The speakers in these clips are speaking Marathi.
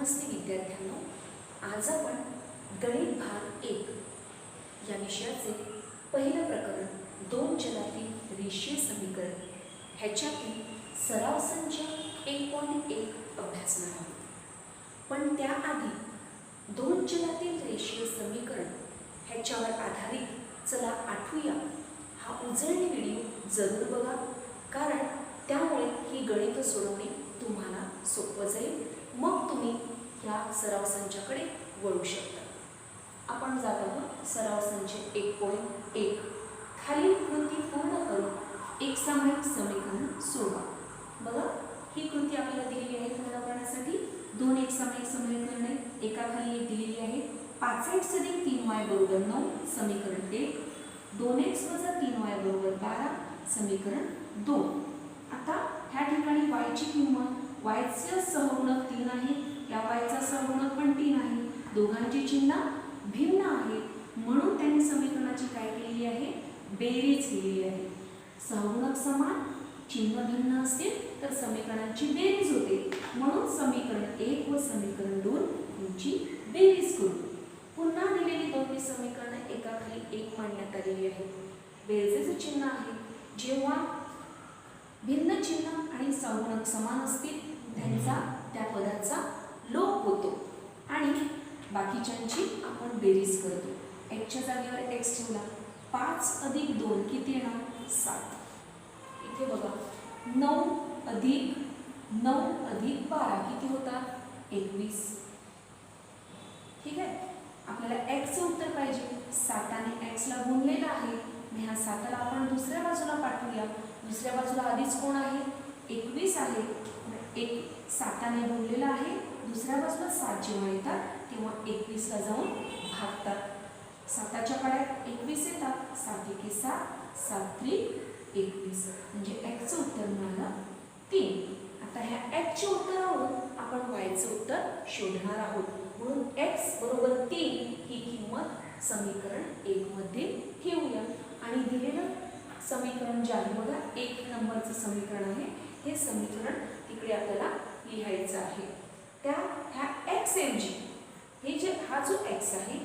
नमस्ते विद्यार्थ्यांनो, आज आपण गणित भाग 1 या विषयाचे पहिलं प्रकरण दोन चलातील रेषीय समीकरण ह्याच्यातील सराव संच 1.1 अभ्यासणार आहोत. पण त्याआधी दोन चलातील रेषीय समीकरण ह्याच्यावर आधारित चला आठवूया हा उजळणी व्हिडिओ जरूर बघा, कारण त्यामुळे ही गणित सोडवणे तुम्हाला सोपं जाईल. मग तुम्ही या सराव संचाकडे वळू शकता. आपण जात आहोत सराव संच 1.1. खालील कृती पूर्ण करून एक सामायिक समीकरण सोडवा. बघा, ही कृती आपल्याला दिलेली आहे पूर्ण करण्यासाठी. दोन एक सामायिक समीकरणे एकाखाली एक दिलेली आहे. 5x + 3y = 9 समीकरण 1, 2x - 3y = 12 समीकरण 2. आता ह्या ठिकाणी y ची किंमत y चा सहगुणक 3 आहे, या y चा सहगुणक पण 3 आहे. दोघांची चिन्ह भिन्न आहे म्हणून त्यांनी समीकरणाची काय केलेली आहे, बेरीज केलेली आहे. सहगुणक समान चिन्ह भिन्न असतील तर समीकरणांची बेरीज होते, म्हणून समीकरण 1 व समीकरण 2 यांची बेरीज करू. पुन्हा दिलेली दोन्ही समीकरणे एकाखाली एक मांडण्यात आलेली आहेत. बेरजेचे चिन्ह आहे. जेव्हा भिन्न चिन्ह आणि सहगुणक समान असतील त्यांचा त्या पदाचा लोप होतो आणि बाकीच्यांची आपण बेरीज करतो. x च्या जागेवर x ठेवला. 5 + 2 किती येणार, 7. इथे बघा 9 + 12 किती होतात, 21. ठीक आहे. आपल्याला x चे उत्तर पाहिजे. 7 ने x ला गुणलेलं आहे. ह्या 7 ला आपण दुसऱ्या बाजूला पाठवूया. दुसऱ्या बाजूला आधीच कोण आहे, 21 आहे. 7 ने गुणलेलं आहे. दुसऱ्या बाजूला 7 जेव्हा येतात तेव्हा 21 ला जाऊन भागतात. 7च्या पाड्यात 21 येतात. 7 × 1 = 7, 7 × 21 म्हणजे x चं उत्तर मिळालं 3. आता ह्या x च्या उत्तरावरून आपण y चं उत्तर शोधणार आहोत. म्हणून x = 3 ही किंमत समीकरण 1 मध्ये ठेवूया आणि दिलेलं समीकरण जे आहे बघा 1 नंबरचं समीकरण आहे, हे समीकरण तिकडे आपल्याला लिहायचं आहे. त्या ह्या x ऐवजी हे जे हा जो x आहे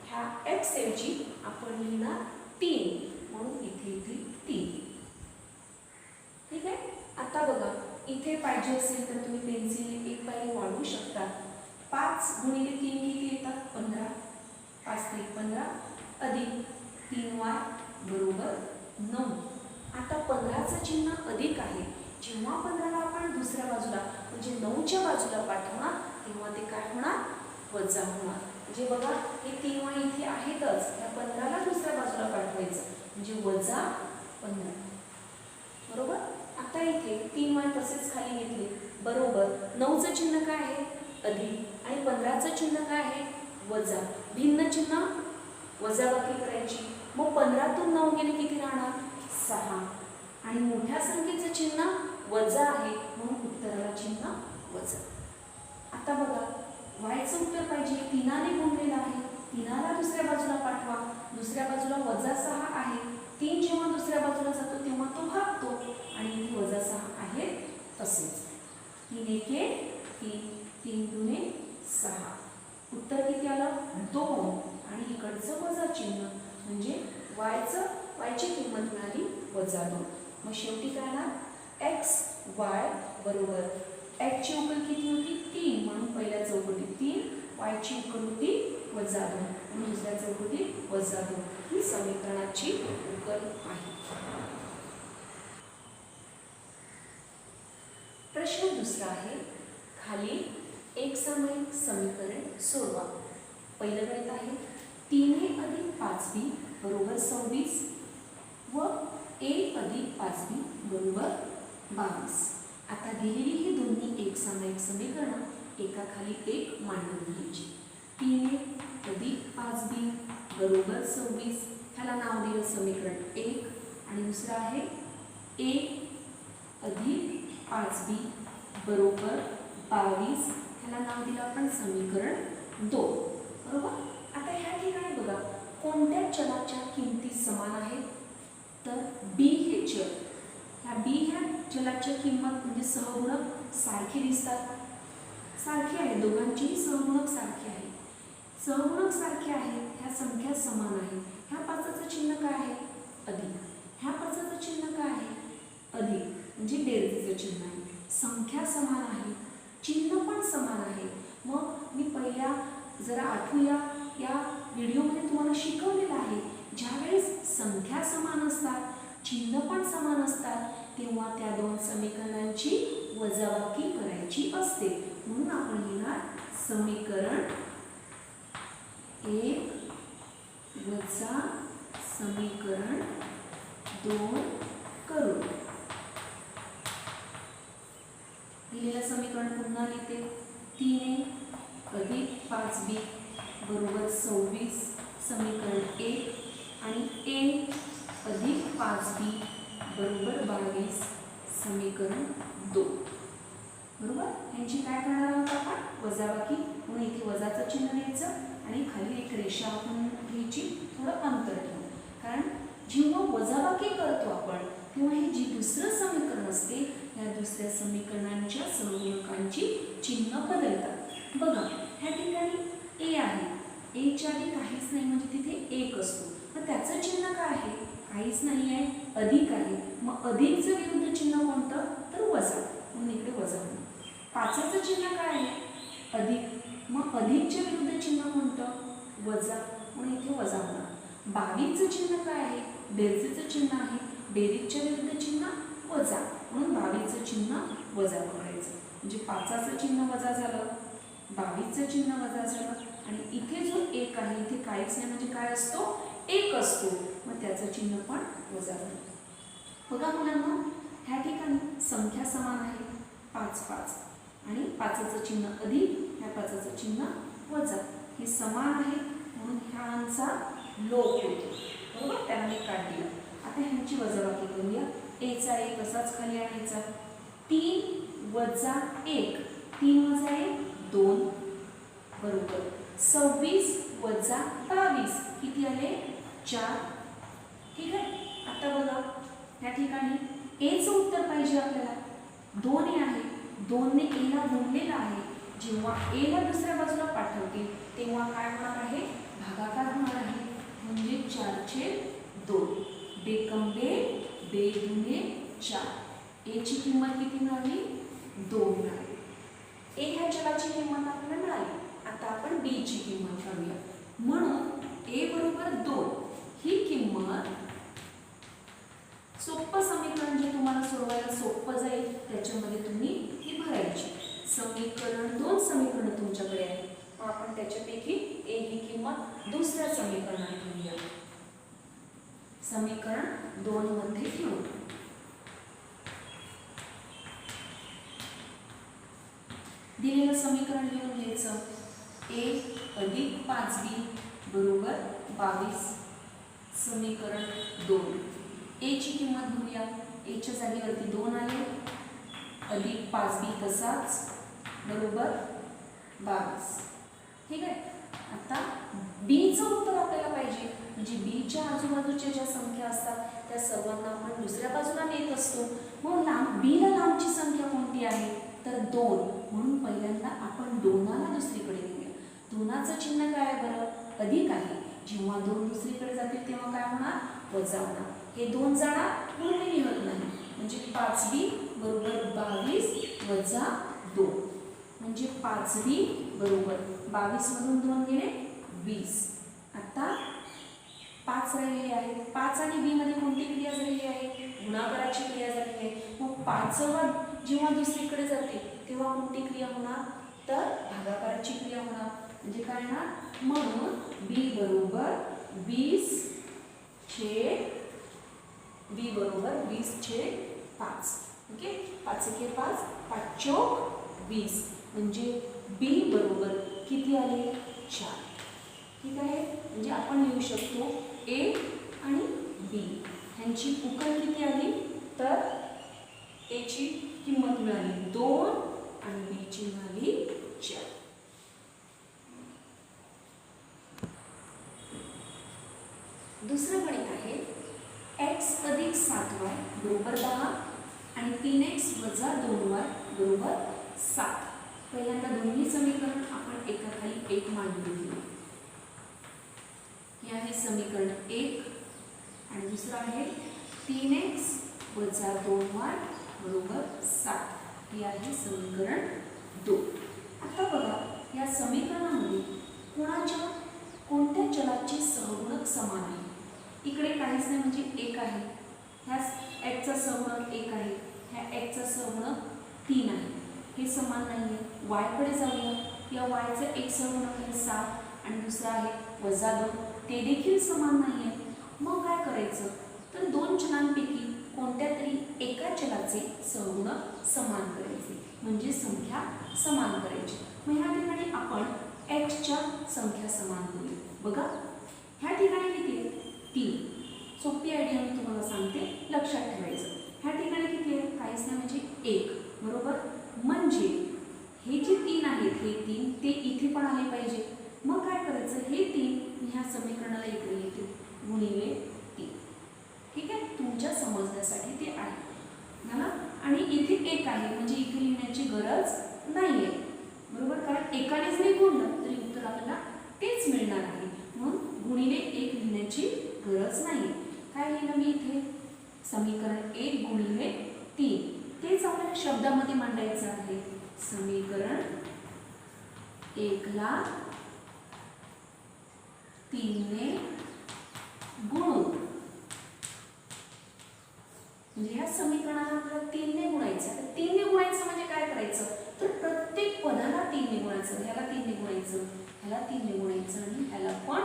ह्या x ऐवजी आपण लिहिणार 3, म्हणून इथे 3. ठीक आहे. आता बघा इथे पाहिजे असेल तर तुम्ही पेन्सिल एक पायरी वाढवू शकता. 5 × 3 किती येतात, 15. 5 × 15 अधिक 3y = 9. आता 15चं चिन्ह अधिक आहे. जेव्हा 15 ला आपण दुसऱ्या बाजूला म्हणजे 9च्या बाजूला पाठवणार तेव्हा ते काय होणार, वजा होणार. म्हणजे बघा हे 3y इथे आहेतच, या 15 ला दुसऱ्या बाजूला पाठवायचं म्हणजे -15. बरोबर. आता इथे 3y तसेच खाली घेतले बरोबर. 9चं चिन्ह काय आहे, अधिक, आणि 15चं चिन्ह काय आहे, वजा. भिन्न चिन्ह वजाबाकी करायची. मग 15तून 9 गेले किती राहणार, 6. आणि मोठ्या संख्येचं चिन्ह वजा आहे म्हणून उत्तराला चिन्ह वजा. आता बघा y चं उत्तर पाहिजे. 3 ने गुणलेलं आहे. 3 ला दुसऱ्या बाजूला पाठवा. दुसऱ्या बाजूला -6 आहे. 3 जेव्हा दुसऱ्या बाजूला जातो तेव्हा तो भागतो आणि इथे -6 आहे तसेच. 3 × 1 3, 3 × 2 6. उत्तर किती आलं, 2. आणि इकडचं वजा चिन्ह म्हणजे y ची किंमत मिळाली -2. मग शेवटी काय आला, x y बरोबर x ची उकल किती होती, 3, म्हणून पहिल्या चौकटीत 3. y ची उकल होती -2 म्हणून दुसऱ्या चौकटीत -2. ही समीकरणाची उकल आहे. प्रश्न दुसरा आहे, खाली एक सामायिक समीकरण सोडवा. पहिलं गणित आहे 3a + 5b = 26 व a + 5b = 22. आता दिलेली ही दोन्ही एक सामायिक समीकरण एकाखाली एक मांडून घ्यायची. 3a + 5b = 26. ह्याला नाव दिलं समीकरण 1 आणि दुसरं आहे a + 5b = 22. ह्याला नाव दिलं आपण समीकरण 2. बरोबर. आता ह्या ठिकाणी बघा कोणत्या चलाच्या किमती समान आहेत, तर b हे चल. ह्या b ह्या चलाच्या किंमत म्हणजे सहगुणक सारखे दिसतात. सारखी आहे, दोघांची सहगुणक सारखी आहे. सहगुणक सारखे आहेत, ह्या संख्या समान आहेत. ह्या पाचाचं चिन्ह काय आहे? अधिक. ह्या पाचाचं चिन्ह काय आहे? अधिक, म्हणजे बेरजेचं चिन्ह आहे. संख्या समान आहे, चिन्ह पण समान आहे. मग मी पहिल्या जरा आठवूया, या व्हिडिओमध्ये तुम्हाला शिकवलेलं आहे, ज्यावेळेस संख्या समान असतात, चिन्ह पण समान असतात, तेव्हा त्या दोन समीकरणांची वजाबाकी करायची असते. म्हणून आपण लिहिणार समीकरण 1 वजा समीकरण 2 करून. दिलेलं समीकरण पुन्हा लिहिते. 3a अधिक 5b बरोबर 26 समीकरण 1 आणि a अधिक 5b बरोबर 22 समीकरण 2. बरोबर. यांची काय करणार आहोत आपण? वजाबाकी. म्हणून इथे वजाचं चिन्ह द्यायचं आणि खाली एक रेषा आपण घ्यायची, थोडं अंतर ठेवून. कारण जेव्हा वजाबाकी करतो आपण तेव्हा हे जी दुसरं समीकरण असते, या दुसऱ्या समीकरणांच्या सहगुणकांची चिन्ह बदलतात. बघा, ह्या ठिकाणी a आहे, a च्या आधी काहीच नाही, म्हणजे तिथे 1 असतो. मग त्याचं चिन्ह काय आहे? काहीच नाही आहे, अधिक आहे. मग अधिकचं विरुद्ध चिन्ह कोणतं? तर वजा, म्हणून इकडे वजा होईल. पाचाचं चिन्ह काय आहे? अधिक. मग अधिकच्या विरुद्ध चिन्ह कोणतं? वजा, म्हणून इथे वजा होणार. 22चं चिन्ह काय आहे? बेरजेचं चिन्ह आहे, बेरीजच्या विरुद्ध चिन्ह वजा, म्हणून 22चं चिन्ह वजा पकडायचं. म्हणजे पाचाचं चिन्ह वजा झालं, 22चं चिन्ह वजा झालं, आणि इथे जो 1 आहे इथे काहीच नाही, म्हणजे काय असतो? 1 असतो. मग त्याचं चिन्ह पण वजा झालं. बघा मुलांना, ह्या ठिकाणी संख्या समान आहे, 5 5, आणि पाचाचं चिन्ह अधिक, ह्या पाचाचं चिन्ह वजा. हे समान आहे म्हणून ह्यांचा लोप होतो. बरोबर, त्याला मी काढ दिला. आता ह्यांची वजाबाकी करूया. a चा 1 असाच खाली आणायचा. 3 वजा 1, 3 वजा 1 2 बरोबर 26 वजा 22 किती आले? 4. ठीक आहे. आता बघा, या ठिकाणी a चं उत्तर पाहिजे आपल्याला. 2 आहे, 2 ने a ला गुणलेला आहे. जेव्हा a ला दुसऱ्या बाजूला पाठवतील तेव्हा काय होणार आहे? भागाकार होणार आहे, म्हणजे 4/2. बेकंबे बे दुने 4. a ची किंमत किती मिळाली? 2 मिळाली. a ह्या चलाची किंमत आपल्याला मिळाली. आता आपण b ची किंमत काढूया. म्हणून a बरोबर 2 ही किंमत, सोपं समीकरण जे तुम्हाला सोडवायला सोपं जाईल त्याच्यामध्ये तुम्ही ही भरायची. समीकरण 2 समीकरण तुमच्याकडे आहे, मग आपण त्याच्यापैकी a ही किंमत दुसऱ्या समीकरणात घेऊया. समीकरण 2 मध्ये घेऊ. दिलेलं समीकरण लिहून घ्यायचं. a अधिक 5b बरोबर 22 समीकरण 2. a ची किंमत घेऊया. a च्या जागेवरती 2 आले, अधिक 5b तसाच बरोबर 22. ठीक आहे. आता b चं उत्तर आपल्याला पाहिजे, म्हणजे b च्या आजूबाजूच्या ज्या संख्या असतात त्या सर्वांना आपण दुसऱ्या बाजूला नेत असतो. मग b ला लांबची संख्या कोणती आहे? तर 2. म्हणून पहिल्यांदा आपण 2ला दुसरीकडे नेऊया. 2चं चिन्ह काय आहे बरं? अधिक आहे. जेव्हा 2 दुसरीकडे जातील तेव्हा काय होणार? वजा होणार. हे 2 जाणार म्हणून मी लिहत नाही, म्हणजे 5b बरोबर 22 वजा 2, म्हणजे 5b बरोबर 22 मधून 2 गेले 20. आता 5 राहिलेले आहे. 5 आणि b मध्ये कोणती क्रिया झालेली आहे? गुणाकाराची क्रिया झालेली आहे. मग 5वा जेव्हा दुसरीकडे जाते तेव्हा कोणती क्रिया होणार? तर भागाकाराची क्रिया होणार. म्हणजे काय होणार? म्हणून b बरोबर 20/5. ओके, 5 × 5 5 × 20, म्हणजे b बरोबर किती आले? 4. ठीक आहे. म्हणजे आपण लिहू शकतो a आणि b ह्यांची उकल किती आली? तर a ची किंमत मिळाली 2 आणि b ची मिळाली 4. दुसरं गणित आहे x अधिक 7y बरोबर 10 आणि 3x वजा 2y बरोबर 7. पहिल्यांदा दोन्ही समीकरण आपण एकाखाली एक मांडून घेऊ. हे आहे समीकरण 1 आणि दुसरं आहे 3x वजा 2y बरोबर 7. हे आहे समीकरण 2. आता बघा या समीकरणामध्ये कोणत्या चलाचे सहगुणक समान आहे. इकडे काहीच नाही म्हणजे 1 आहे. ह्या x चा सहगुणक 1 आहे. ह्या x चा सहगुणक 3 आहे. हे समान नाही आहे. y कडे जाऊया. या y चा एक सहगुणक आहे 7 आणि दुसरा आहे वजा 2. ते देखील समान नाही आहे. मग काय करायचं तर दोन चलांपैकी कोणत्या तरी एका चलाचे सहगुणक समान करायचे म्हणजे संख्या समान करायची. मग ह्या ठिकाणी आपण x च्या संख्या समान करू. बघा ह्या ठिकाणी किती आहे 3. सोपी आयडिया मी तुम्हाला सांगते लक्षात ठेवायचं. ह्या ठिकाणी किती आहे काहीच नाही म्हणजे 1 बरोबर. म्हणजे हे जे 3 आहेत हे 3 ते इथे पण आले पाहिजे. मग काय करायचं हे 3 ह्या समीकरणाला इकडे येते गुणिले 3. ठीक आहे तुमच्या समजण्यासाठी ते आहे ना. आणि इथे 1 आहे म्हणजे इथे लिहिण्याची गरज नाही आहे बरोबर. कारण एकाने जरी गुणलं तरी उत्तर आपल्याला तेच मिळणार आहे म्हणून गुणिले 1 लिहिण्याची गरज नाही. काय लिहिलं मी इथे समीकरण 1 गुणिले 3. तेच आपल्याला शब्दामध्ये मांडायचं आहे. समीकरण 1 ला 3 ने गुणून म्हणजे ह्या समीकरणाला आपल्याला 3 ने गुणायचं. 3 ने गुणायचं म्हणजे काय करायचं तर प्रत्येक पदाला 3 ने गुणायचं. ह्याला 3 ने गुणायचं, ह्याला 3 ने गुणायचं आणि ह्याला पण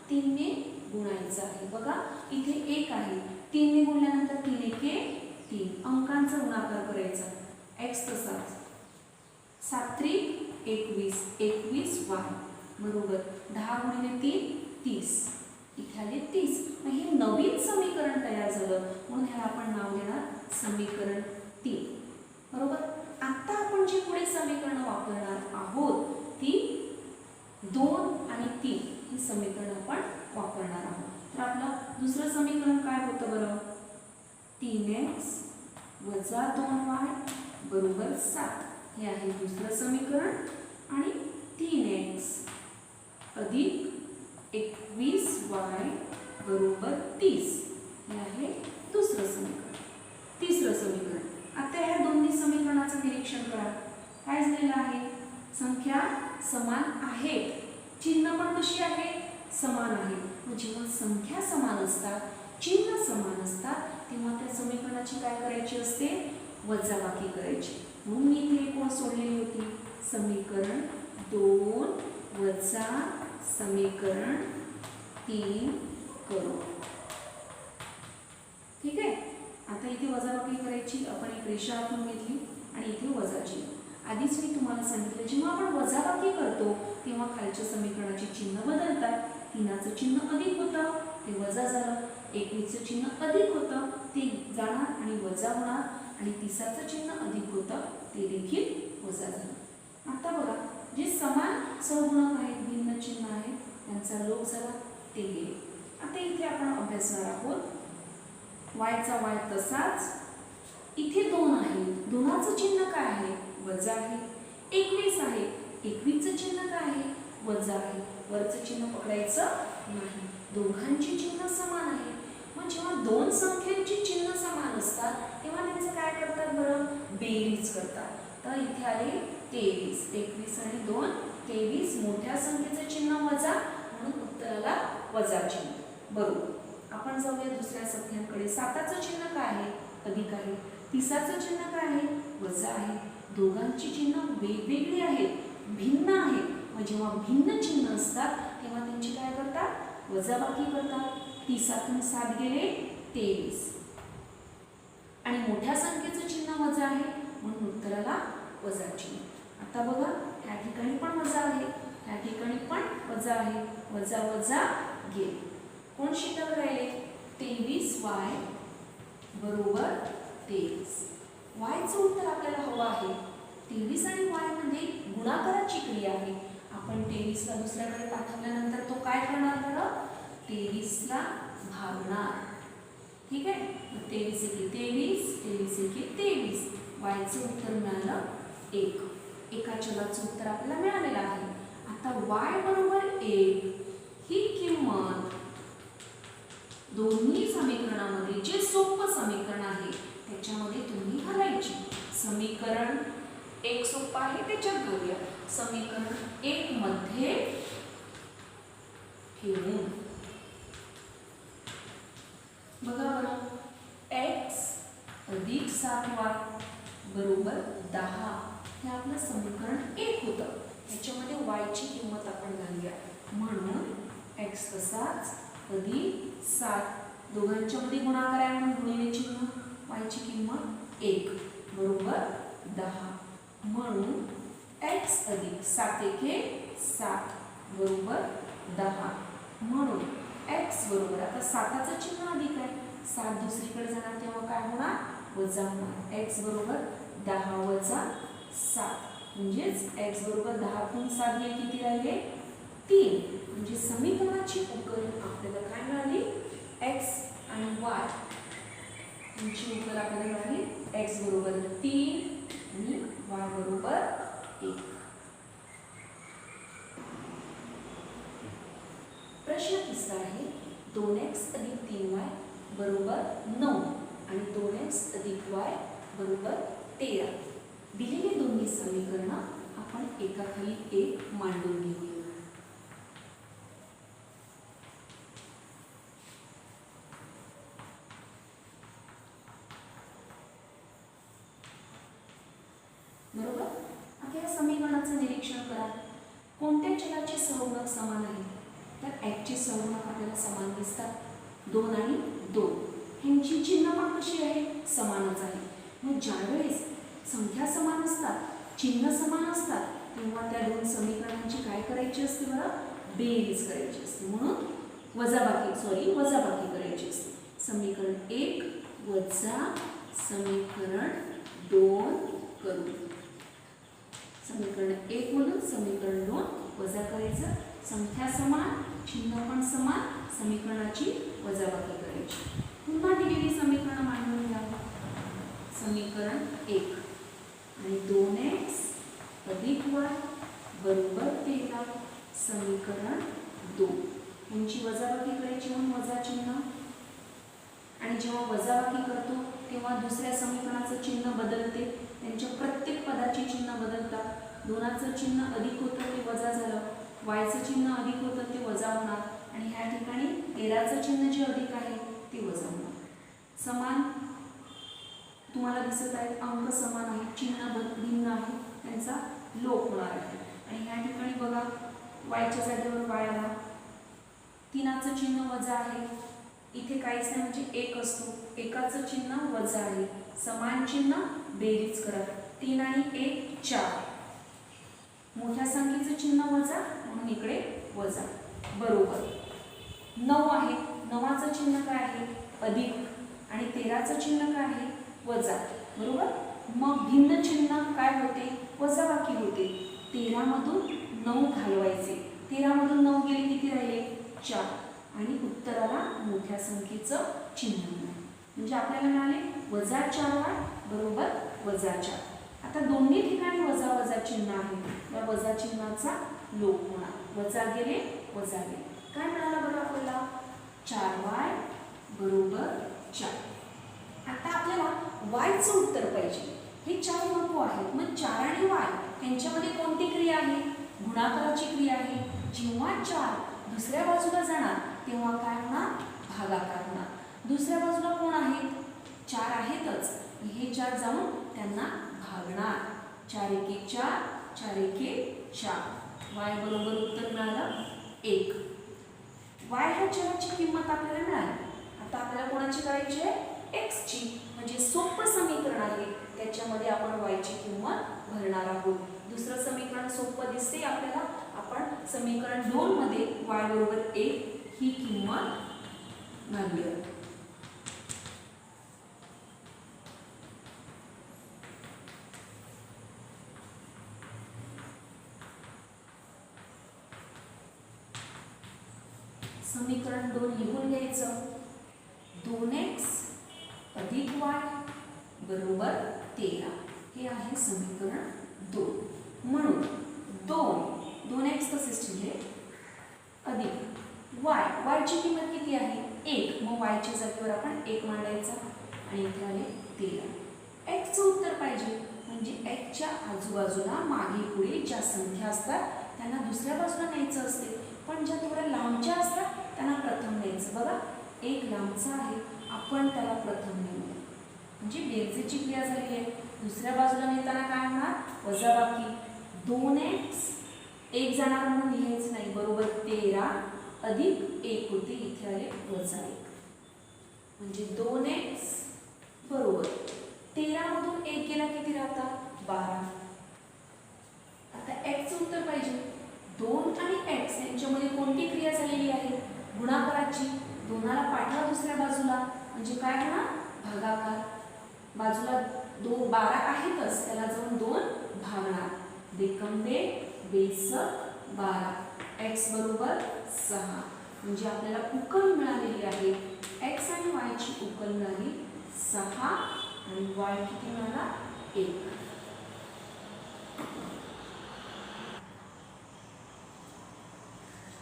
3 ने गुणायचं आहे. बघा इथे 1 आहे. 3 ने गुणल्यानंतर 3 एके 3 अंकांचा गुणाकार करायचा. x तसाच 7 त्रिक 21 21y बरोबर 10 गुणिले 3 30. इथे आले 30. मग हे नवीन समीकरण तयार झालं म्हणून ह्याला आपण नाव देणार समीकरण 3 बरोबर. आता आपण जी पुढे समीकरण वापरणार आहोत ती 2 आणि 3 ही समीकरण आपण वापरणार आहोत. तर आपलं दुसरं समीकरण काय होतं बरं 3x वजा 2y बरोबर 7. हे आहे दुसरं समीकरण. आणि 3x अधिक 21y बरोबर 30. हे आहे दुसरं समीकरण. तिसरं समीकरण आता ह्या दोन्ही समीकरणाचं निरीक्षण करा. काय झालेलं आहे संख्या समान आहेत. चिन्ह पण कशी आहे समान आहे. मग जेव्हा संख्या समान असतात चिन्ह समान असतात तेव्हा त्या समीकरणाची काय करायची असते वजाबाकी करायची. म्हणून मी इथे कोण सोडलेली होती समीकरण 2 वजा समीकरण 3 करू. ठीक आहे. आता इथे वजाबाकी करायची. आपण एक रेषा आखून घेतली आणि इथे वजाची. आधीच मी तुम्हाला सांगितलं जेव्हा आपण वजाबाकी करतो तेव्हा खालच्या समीकरणाचे चिन्ह बदलतात. 3चं चिन्ह अधिक होतं ते वजा झालं. 21चं चिन्ह अधिक होतं ते जाणार आणि वजा होणार आणि 30चं चिन्ह अधिक होतं ते देखील वजा झालं. आता बघा जे समान सहगुणक आहेत भिन्न चिन्ह आहेत त्यांचा लोप झाला ते गेले. आता इथे आपण अभ्यासणार आहोत y चा y तसाच. इथे 2 आहे. 2चं चिन्ह काय आहे वजा आहे. 21 आहे. 21चं चिन्ह काय आहे वजा आहे. वरचं चिन्ह पकडायचं नाही. दोघांची चिन्ह समान आहे. मग जेव्हा दोन संख्यांची चिन्ह समान असतात तेव्हा त्यांचं काय करतात बरं बेरीज करतात. तर इथे आले 23. 21 आणि 2 23. मोठ्या संख्येचं चिन्ह वजा म्हणून उत्तराला वजा चिन्ह बरोबर. आपण जाऊया दुसऱ्या संख्यांकडे. 7चं चिन्ह काय आहे अधिक आहे. 30चं चिन्ह काय आहे वजा आहे. दोघांची चिन्ह वेगवेगळी आहेत भिन्न आहेत. मग जेव्हा भिन्न चिन्ह असतात तेव्हा त्यांची काय करतात वजाबाकी करतात. 30तून 7 गेले 23 आणि मोठ्या संख्येचं चिन्ह वजा आहे म्हणून उत्तराला वजा चिन्ह. आता बघा ह्या ठिकाणी पण वजा आहे ह्या ठिकाणी पण वजा आहे. वजा वजा गेले. कोण शिल्लक राहिले 23y बरोबर 23. yचं उत्तर आपल्याला हवं आहे. 23 आणि y मध्ये गुणाकाराची क्रिया आहे. आपण 23 ला दुसऱ्याकडे पाठवल्यानंतर तो काय करणार बरं 23 ला भागणार. ठीक आहे. 23 एके 23 23 एके 23. yचं उत्तर मिळालं 1. एका चलाचं उत्तर आपल्याला मिळालेलं आहे. आता y बरोबर 1 ही किंमत दोन्ही समीकरणामध्ये जे सोपं समीकरण आहे त्याच्यामध्ये तुम्ही घालायची. समीकरण 1 सोपं आहे त्याच्यात घेऊया. समीकरण 1 मध्ये ठेवून बघा बरं, x अधिक 7y बरोबर 10 हे आपलं समीकरण 1 होतं. याच्यामध्ये y ची किंमत आपण घालूया. म्हणून x तसाच अधिक 7 दोघांच्या मध्ये गुणाकार आहे म्हणून गुणिले चिन्ह, y ची किंमत 1 बरोबर 10 म्हणून x अधिक 7 एके 7 बरोबर 10 म्हणून x बरोबर आता 7चं चिन्ह अधिक आहे, 7 दुसरीकडे जाणार तेव्हा काय होणार वजा होणार. x बरोबर 10 वजा 7 म्हणजेच x बरोबर 10 तून 7 गेले किती राहिले 3. म्हणजे समीकरणाची उकल आपल्याला काय मिळाली x आणि y यांची उकल आपल्याला मिळाली x बरोबर 3 आणि y बरोबर 1. प्रश्न तिसरा आहे 2x अधिक 3y बरोबर 9 आणि 2x अधिक y बरोबर 13. दिलेली दोन्ही समीकरणं आपण एकाखाली एक मांडून घेऊया. बरोबर. आता या समीकरणाचं निरीक्षण करा. कोणत्या चलाचे सहगुणक समान आहेत? तर x चे सहगुणक आपल्याला समान दिसतात, 2 आणि 2. ह्यांची चिन्ह पण कशी आहे समानच आहे. मग ज्यावेळेस संख्या समान असतात, चिन्ह समान असतात, तेव्हा त्या दोन समीकरणांची काय करायची असते बरं बेरीज करायची असते. म्हणून वजाबाकी करायची असते. समीकरण 1 वजा समीकरण 2 करू. समीकरण 1 मधून समीकरण 2 वजा करायचं. संख्या समान, चिन्ह पण समान, समीकरणाची वजाबाकी करायची. पुन्हा दिलेली समीकरण मांडून घ्या. समीकरण 1 आणि 2x अधिक y बरोबर 13. समीकरण 2 यांची वजाबाकी करायची म्हणून वजा चिन्ह. आणि जेव्हा वजाबाकी करतो तेव्हा दुसऱ्या समीकरणाचं चिन्ह बदलते. त्यांच्या प्रत्येक पदाची चिन्ह बदलतात. 2चं चिन्ह अधिक होतं ते वजा झालं, yचं चिन्ह अधिक होतं ते वजा होणार आणि ह्या ठिकाणी 13चं चिन्ह जे अधिक आहे ते वजा होणार. समान तुम्हाला दिसत आहेत, अंक समान आहे, चिन्ह भिन्न आहे, त्यांचा लोप होणार आहे. आणि ह्या ठिकाणी बघा yच्या जागेवर y आला, 3चं चिन्ह वजा आहे, इथे काहीच नाही म्हणजे 1 असतो, 1चं चिन्ह वजा आहे, समान चिन्ह बेरीज करा. 3 आणि 1 4, मोठ्या संख्येचं चिन्ह वजा म्हणून इकडे वजा बरोबर 9 आहे. 9चं चिन्ह काय आहे अधिक आणि 13चं चिन्ह काय आहे वजा बरोबर. मग भिन्न चिन्ह काय होते वजाबाकी होते. 13 मधून 9 घालवायचे, 13 मधून 9 गेले किती राहिले 4 आणि उत्तराला मोठ्या संख्येचं चिन्ह मिळाले. म्हणजे आपल्याला मिळाले वजा 4y बरोबर वजा 4. आता दोन्ही ठिकाणी वजा वजा चिन्ह आहे, या वजा चिन्हाचा लोप होणार. वजा गेले वजा गेले, काय मिळालं बरं आपल्याला 4y बरोबर 4. आता आपल्याला y चं उत्तर पाहिजे. हे 4 नको आहेत, मग 4 आणि y यांच्यामध्ये कोणती क्रिया आहे गुणाकाराची क्रिया आहे. जेव्हा 4 दुसऱ्या बाजूला जाणार तेव्हा काय होणार भागाकार होणार. दुसऱ्या बाजूला कोण आहेत 4 आहेतच, हे 4 जाऊन त्यांना भागणार. 4 एके 4, 4 एके 4, y बरोबर उत्तर मिळालं 1. y ह्या चलाची किंमत आपल्याला मिळाली. आता आपल्याला कोणाची करायची आहे x ची. म्हणजे सोपं समीकरण आहे, त्याच्यामध्ये आपण y ची किंमत भरणार आहोत. दुसरं समीकरण सोपं दिसते आपल्याला. आपण समीकरण 2 मध्ये y बरोबर 1 ही किंमत घालूया. समीकरण 2 लिहून घ्यायचं. 2x अधिक y बरोबर 13 हे आहे समीकरण 2. म्हणून 2x तसेच ठेवले अधिक y ची किंमत किती आहे 1 मग y च्या जागेवर आपण 1 मांडायचा आणि इथे आले 13 x चं उत्तर पाहिजे म्हणजे x च्या आजूबाजूला मागे पुढे ज्या संख्या असतात त्यांना दुसऱ्या बाजूला न्यायचं असते पण ज्या थोड्या लांबच्या असतात त्यांना प्रथम न्यायचं बघा एक लांबचा आहे आपण त्याला प्रथम नेऊया म्हणजे बेरजेची क्रिया झाली आहे दुसऱ्या बाजूला नेताना काय होणार वजाबाकी 2x 1 जाणार म्हणून लिहायचं नाही बरोबर 13 अधिक 1 होते इथे आले वजा 1 म्हणजे 2x बरोबर 13 मधून 1 गेला किती राहतात 12 आता x चं उत्तर पाहिजे 2 आणि x यांच्यामध्ये कोणती क्रिया झालेली आहे गुणाकाराची दोनाला पाठवा दुसऱ्या बाजूला म्हणजे काय होणार भागाकार बाजूला 12 आहेतच त्याला जाऊन 2 भागणार बेकंबे बेसक 12 x बरोबर 6 म्हणजे आपल्याला उकल मिळालेली आहे x आणि y ची उकल मिळाली 6 आणि y किती मिळाला 1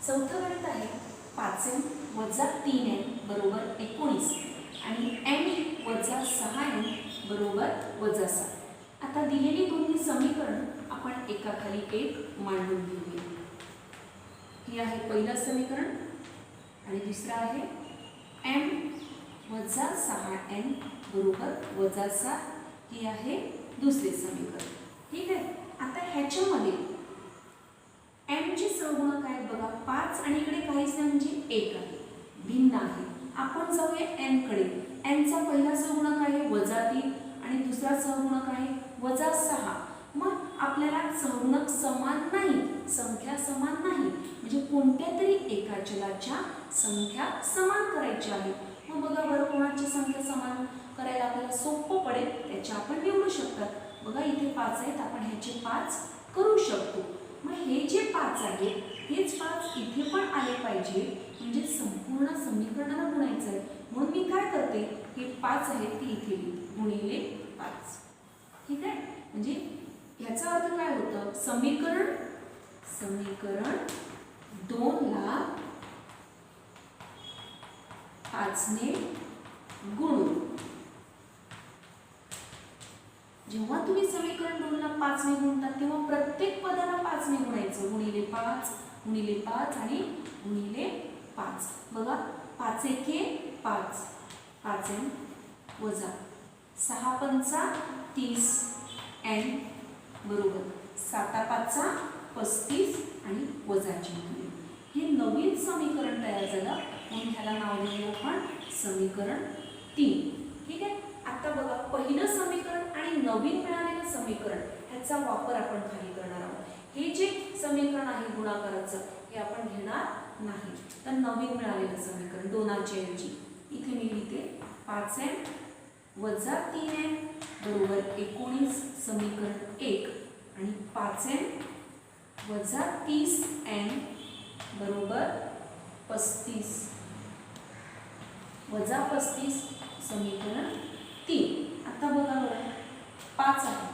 चौथं गणित आहे 5m वजा 3n बरोबर 19 आणि m वजा 6n बरोबर वजा 7 आता दिलेली दोन्ही समीकरण आपण एकाखाली एक मांडून घेऊया हे आहे पहिलं समीकरण आणि दुसरं आहे m वजा 6n बरोबर वजा 7 हे आहे दुसरे समीकरण ठीक आहे आता ह्याच्यामध्ये m चे सहगुणक काय बघा 5 आणि इकडे काहीच नाही म्हणजे 1 आहे भिन्न आहे आपण जाऊया n कडे n चा पहिला सहगुणक आहे वजा 3 आणि दुसरा सहगुणक आहे वजा 6 मग आपल्याला सहगुणक समान नाही संख्या समान नाही म्हणजे कोणत्या तरी एका चलाच्या संख्या समान करायच्या आहेत मग बघा बरं कोणाची संख्या समान करायला आपल्याला सोपं पडेल त्याच्या आपण निवडू शकतात बघा इथे 5 आहेत आपण ह्याचे 5 करू शकतो मग हे जे 5 आहेत हेच 5 इथे पण आले पाहिजे म्हणजे संपूर्ण समीकरणाला गुणायचं आहे म्हणून मी काय करते हे 5 आहेत ते इथे लिहिते गुणिले 5 ठीक आहे म्हणजे ह्याचा अर्थ काय होतं समीकरण 2 ला 5 ने गुणून जेव्हा तुम्ही समीकरण 2 ला 5 ने गुणतात तेव्हा प्रत्येक पदाला 5 ने गुणायचं गुणिले 5 आणि गुणिले 5 बघा 5 एके 5 5n वजा 6 पंचा 30 n बरोबर 7 5 35 आणि वजा चिन्ह हे नवीन समीकरण तयार झालं म्हणून ह्याला नाव दिले आपण समीकरण 3 ठीक आहे आता बघा पहिलं समीकरण आणि नवीन मिळालेलं समीकरण ह्याचा वापर आपण खाली करणार आहोत हे जे समीकरण आहे गुणाकाराचं हे आपण घेणार नाही तर नवीन मिळालेलं समीकरण दोनाच्या ऐवजी इथे मी लिहिते 5n वजा 3n बरोबर 19 समीकरण 1 आणि 5n वजा 30n बरोबर 35 वजा 35 समीकरण 3 आता बघा बरं 5 आहे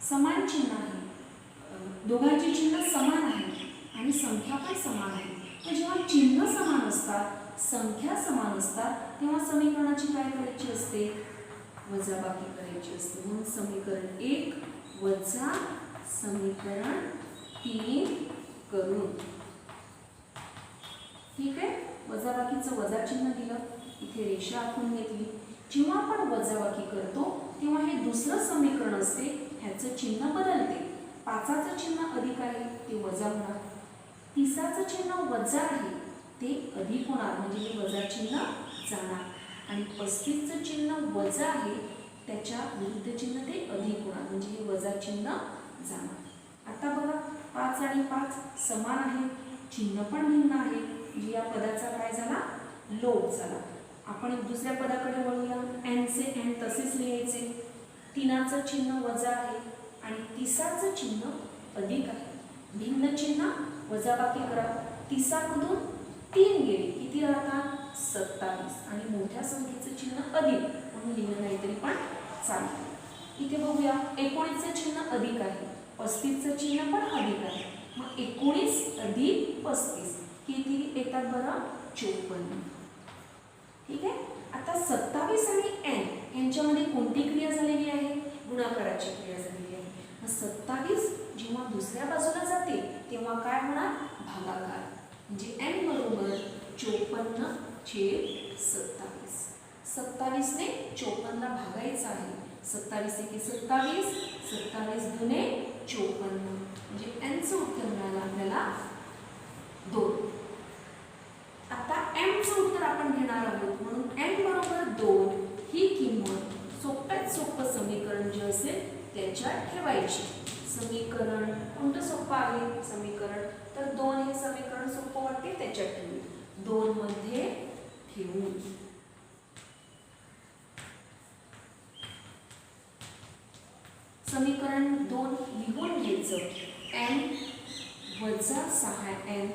समान चिन्ह आहे दोघांची चिन्ह समान आहे आणि संख्या पण समान आहे तर जेव्हा चिन्ह समान असतात संख्या समान असतात तेव्हा समीकरणाची काय करायची असते वजाबाकी करायची असते म्हणून समीकरण 1 वजा समीकरण 3 करून ठीक आहे वजाबाकीचं वजा चिन्ह दिलं इथे रेषा आखून घेतली जेव्हा आपण वजाबाकी करतो तेव्हा हे दुसरं समीकरण असते ह्याचं चिन्ह बदलते 5चं चिन्ह अधिक आहे ते वजा होणार 30चं चिन्ह वजा आहे ते अधिक होणार म्हणजे हे वजा चिन्ह जाणार आणि 35चं चिन्ह वजा आहे त्याच्या विरुद्ध चिन्ह ते अधिक होणार म्हणजे हे वजा चिन्ह जाणार आता बघा 5 आणि 5 समान आहे चिन्ह पण भिन्न आहे म्हणजे या पदाचा काय झाला लोप झाला आपण एक दुसऱ्या पदाकडे वळूया n चे n तसेच लिहायचे 3चं चिन्ह वजा आहे आणि 30चं चिन्ह अधिक आहे भिन्न चिन्ह वजाबाकी करा 30 मधून 3 गेले किती राहतात 27 आणि मोठ्या संख्येचं चिन्ह अधिक म्हणून लिहिलं नाही तरी पण चालतं इथे बघूया 19चं चिन्ह अधिक आहे, 35चं चिन्ह पण अधिक आहे. मग 19 अधिक 35 किती येतात बरं? 54. ठीक आहे. आता 27 आणि n यांच्यामध्ये कोणती क्रिया झालेली आहे? गुणाकाराची क्रिया झालेली आहे. मग 27 जेव्हा दुसऱ्या बाजूला जाते तेव्हा काय होणार? भागाकार. म्हणजे n बरोबर 54/27. 27 ने 54 ला भागायचं आहे. 27 एके 27, 27 दुने 54. म्हणजे n चं उत्तर मिळालं आपल्याला 2. आता m चं उत्तर आपण घेणार आहोत म्हणून n बरोबर 2 ही किंमत सोप्यात सोपं समीकरण जे असेल त्याच्यात ठेवायची. समीकरण कोणतं सोपं आहे? समीकरण तर 2 हे समीकरण सोपं वाटते त्याच्यात ठेवू. 2 मध्ये ठेवू. समीकरण 2 लिहून घ्यायचं. n वजा 6n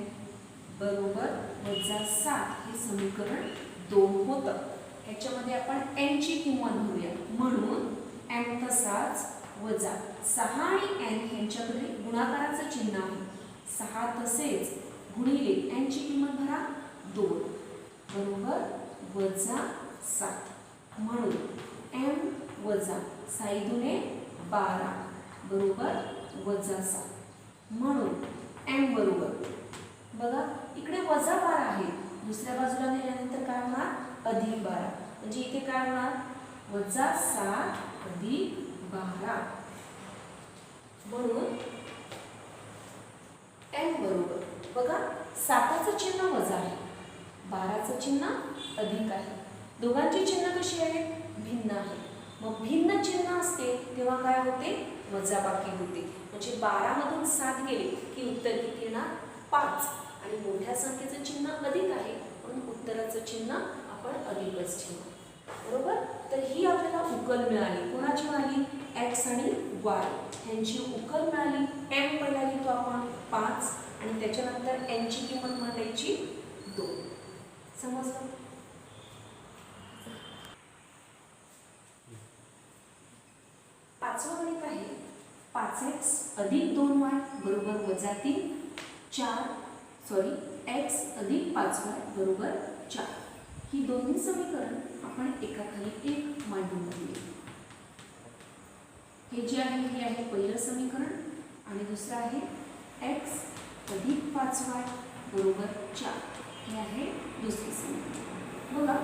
बरोबर वजा 7 हे समीकरण 2 होतं. ह्याच्यामध्ये आपण n ची किंमत भरूया म्हणून m तसाच वजा 6 आणि n ह्यांच्याकडे गुणाकाराचं चिन्ह आहे. 6 तसेच गुणिले n ची किंमत भरा 2 बरोबर वजा 7 म्हणून m वजा 6 दुने 12 बरोबर वजा 7 म्हणून m बरोबर बघा इकडे वजा 12 आहे, दुसऱ्या बाजूला नेल्यानंतर काय होणार? अधिक 12. म्हणजे इथे काय होणार? वजा 7 अधिक 12 म्हणून m बरोबर बघा 7चं चिन्ह वजा आहे, 12चं चिन्ह अधिक आहे. दोघांची चिन्ह कशी आहेत? भिन्न आहे. मग भिन्न चिन्ह असते तेव्हा काय होते? वजाबाकी होते. म्हणजे 12 मधून 7 गेले की उत्तर किती येणार? 5. आणि मोठ्या संख्येचं चिन्ह अधिक आहे म्हणून उत्तराचं चिन्ह आपण अधिकच ठेवू. बरोबर. तर ही आपल्याला उकल मिळाली. कोणाची मिळाली? x आणि y ह्यांची उकल मिळाली. m पहिला लिहितो आपण 5 आणि त्याच्यानंतर n ची किंमत म्हणायची 2. समजलं? पाचवं गणित आहे 5x अधिक 2y बरोबर वजा 3 x अधिक 5y बरोबर 4. ही दोन्ही समीकरण आपण एकाखाली एक मांडून घेऊया. हे जे आहे हे आहे पहिलं समीकरण आणि दुसरं आहे x अधिक 5y बरोबर 4. हे आहे दुसरे समीकरण. बघा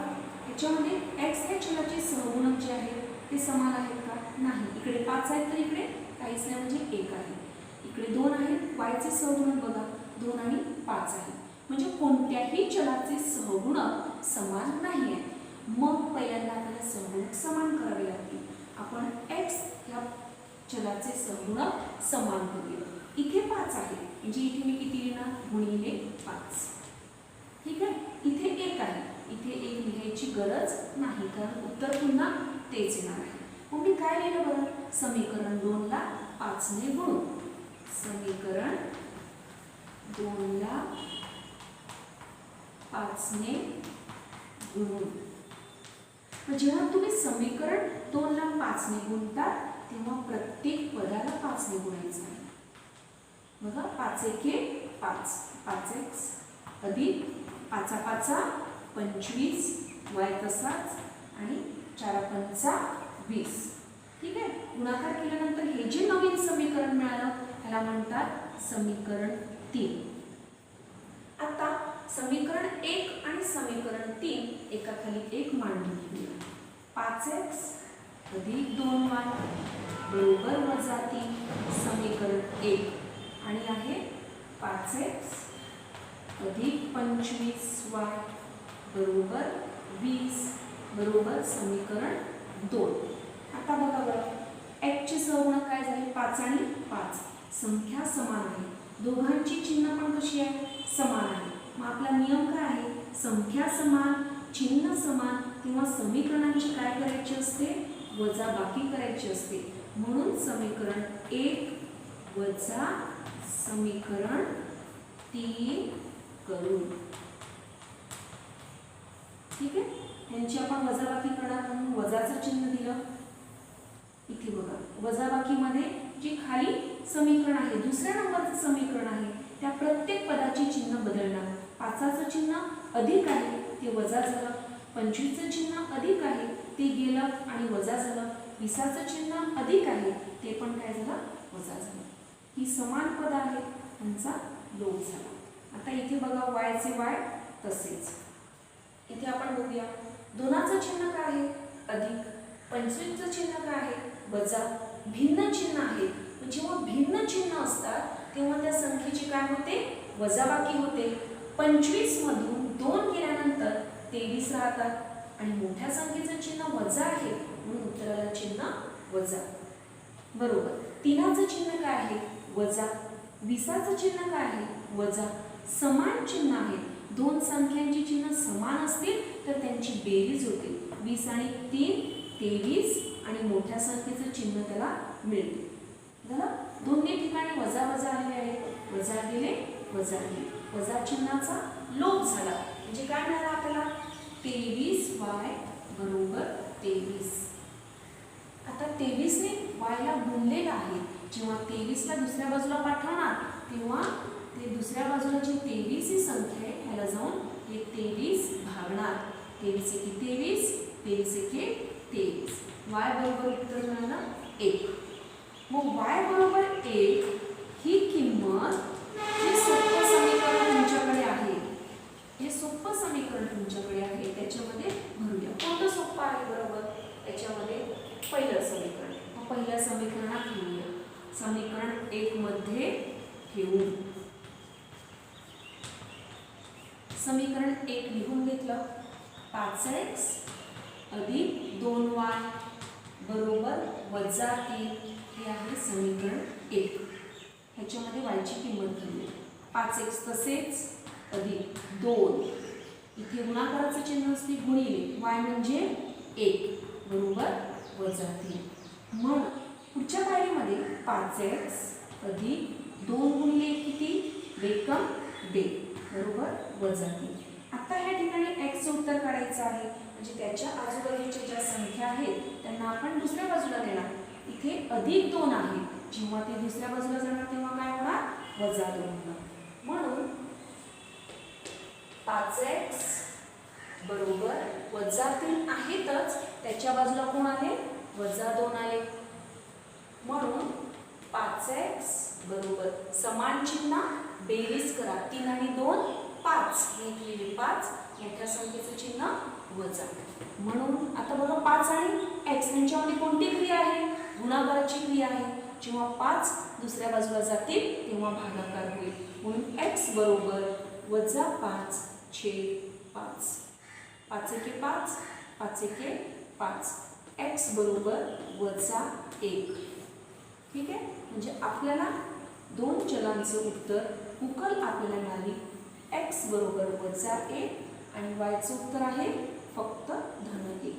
याच्यामध्ये x हे चलाचे सहगुणक जे आहेत ते समान आहेत का? नाही. इकडे 5 आहेत तर इकडे काहीच नाही म्हणजे 1 आहे. इकडे 2 आहेत. y चे सहगुणक बघा 2 आणि 5 आहे. म्हणजे कोणत्याही चलाचे सहगुणक समान नाही आहे. मग पहिल्यांदा आपल्याला सहगुणक समान करावे लागतील. आपण x या चलाचे सहगुणक समान करूया. इथे 5 आहे म्हणजे इथे मी किती लिहिणार? गुणिले 5. ठीक आहे. इथे 1 आहे, इथे 1 लिहायची गरज नाही कारण उत्तर पुन्हा तेच येणार आहे. मग मी काय लिहिलं बरं? समीकरण 2 ला 5 ने गुणू. समीकरण 2 ला 5 ने गुणून जेव्हा तुम्ही समीकरण 2 ला 5 ने गुणता तेव्हा प्रत्येक पदाला 5 ने गुणायचं आहे. बघा 5 एके 5, 5x अधिक 5 5 25 y तसाच आणि 4 5 20. ठीक आहे. गुणाकार केल्यानंतर हे जे नवीन समीकरण मिळालं त्याला म्हणतात समीकरण 3. आता समीकरण 1 आणि समीकरण 3 एकाखाली एक मांडून घेऊया. 5x अधिक 2y बरोबर वजा 3 समीकरण 1 आणि आहे 5x अधिक 25y बरोबर 20 बरोबर समीकरण 2. आता बघा बरं x चे सहगुणक काय झाले? 5 आणि 5. संख्या समान आहे. दोघांची चिन्ह पण कशी आहे? समान आहे. मग आपला नियम काय आहे? संख्या समान, चिन्ह समान तेव्हा समीकरणांची काय करायची असते? वजाबाकी करायची असते. म्हणून समीकरण 1 वजा समीकरण 3 करू. ठीक आहे. यांची आपण वजाबाकी करणार म्हणून वजाचं चिन्ह दिलं. इथे बघा वजाबाकीमध्ये जी खाली समीकरण आहे, दुसऱ्या नंबरचं समीकरण आहे, त्या प्रत्येक पदाची चिन्ह बदलणार. 5चं चिन्ह अधिक आहे ते वजा झालं, 25चं चिन्ह अधिक आहे ते गेलं आणि वजा झालं, 20चं चिन्ह अधिक आहे ते पण काय झालं, वजा झालं. ही समान पद आहे, त्यांचा योग झाला. आता इथे बघा y चे y तसेच. इथे आपण बघूया 2चं चिन्ह काय आहे, अधिक, 25चं चिन्ह काय आहे, वजा. भिन्न चिन्ह आहे. जेव्हा भिन्न चिन्ह असतात तेव्हा त्या संख्येची काय होते, वजाबाकी होते. 25 मधून 2 गेल्यानंतर 23 राहतात आणि मोठ्या संख्येचं चिन्ह वजा आहे म्हणून उत्तराला चिन्ह वजा. बरोबर. 3चं चिन्ह काय आहे, वजा. 20चं चिन्ह काय आहे, वजा. समान चिन्ह आहे. दोन संख्यांची चिन्ह समान असतील तर त्यांची बेरीज होते. 20 आणि 3 23 आणि मोठ्या संख्येचं चिन्ह त्याला मिळते. झालं. दोन्ही ठिकाणी वजा वजा आलेले आहेत. वजा गेले, वजा गेले. वजा चिन्हाचा लोप झाला. म्हणजे काय मिळालं आपल्याला, 23y बरोबर 23. आता 23 ने y ला गुणलेलं आहे. जेव्हा 23 ला दुसऱ्या बाजूला पाठवणार तेव्हा ते दुसऱ्या बाजूला जी 23 ही संख्या आहे त्याला जाऊन हे 23 भागणार. 23 एके 23, 23 एके 23. y बरोबर उत्तर मिळालं 1. मग y बरोबर 1 ही किंमत, हे सोपं समीकरण तुमच्याकडे आहे, हे सोपं समीकरण तुमच्याकडे आहे, त्याच्यामध्ये भरूया. कोणतं सोपं आहे, बरोबर याच्यामध्ये पहिलं समीकरण. मग पहिल्या समीकरणात लिहूया. समीकरण 1 मध्ये ठेवून समीकरण 1 लिहून घेतलं. 5x अधिक 2y बरोबर वजा 3 हे आहे समीकरण 1. ह्याच्यामध्ये y ची किंमत घेऊया. 5x तसेच अधिक 2, इथे गुणाकाराचं चिन्ह असते गुणिले y म्हणजे 1 बरोबर वजा 3. मग पुढच्या पायरीमध्ये 5x अधिक 2 गुणिले 1 किती, बेकम 1 बरोबर वजा 3. आता ह्या ठिकाणी x चं उत्तर काढायचं आहे. म्हणजे त्याच्या आजूबाजूच्या ज्या संख्या आहेत त्यांना आपण दुसऱ्या बाजूला नेणार. इथे अधिक 2 आहे. जेव्हा ते दुसऱ्या बाजूला जाणार तेव्हा काय होणार, वजा 2 होणार. म्हणून 5x बरोबर वजा 3 आहेतच, त्याच्या बाजूला कोण आले, वजा 2 आले. म्हणून 5x बरोबर समान चिन्ह, बेरीज करा. 3 आणि 2 5, हे केले 5, मोठ्या संख्येचं चिन्ह वजा. म्हणून आता बघा 5 आणि x यांच्यामध्ये कोणती क्रिया आहे, गुणाकाराची क्रिया आहे. जेव्हा 5 दुसऱ्या बाजूला जातील तेव्हा भागाकार होईल. म्हणून x बरोबर वजा 5 छेद 5. 5 एके 5, 5 एके 5. x बरोबर वजा 1. ठीक आहे. म्हणजे आपल्याला दोन चलांचं उत्तर, उकल आपल्याला मिळाली x बरोबर वजा 1 आणि y चं उत्तर आहे फक्त धन 1.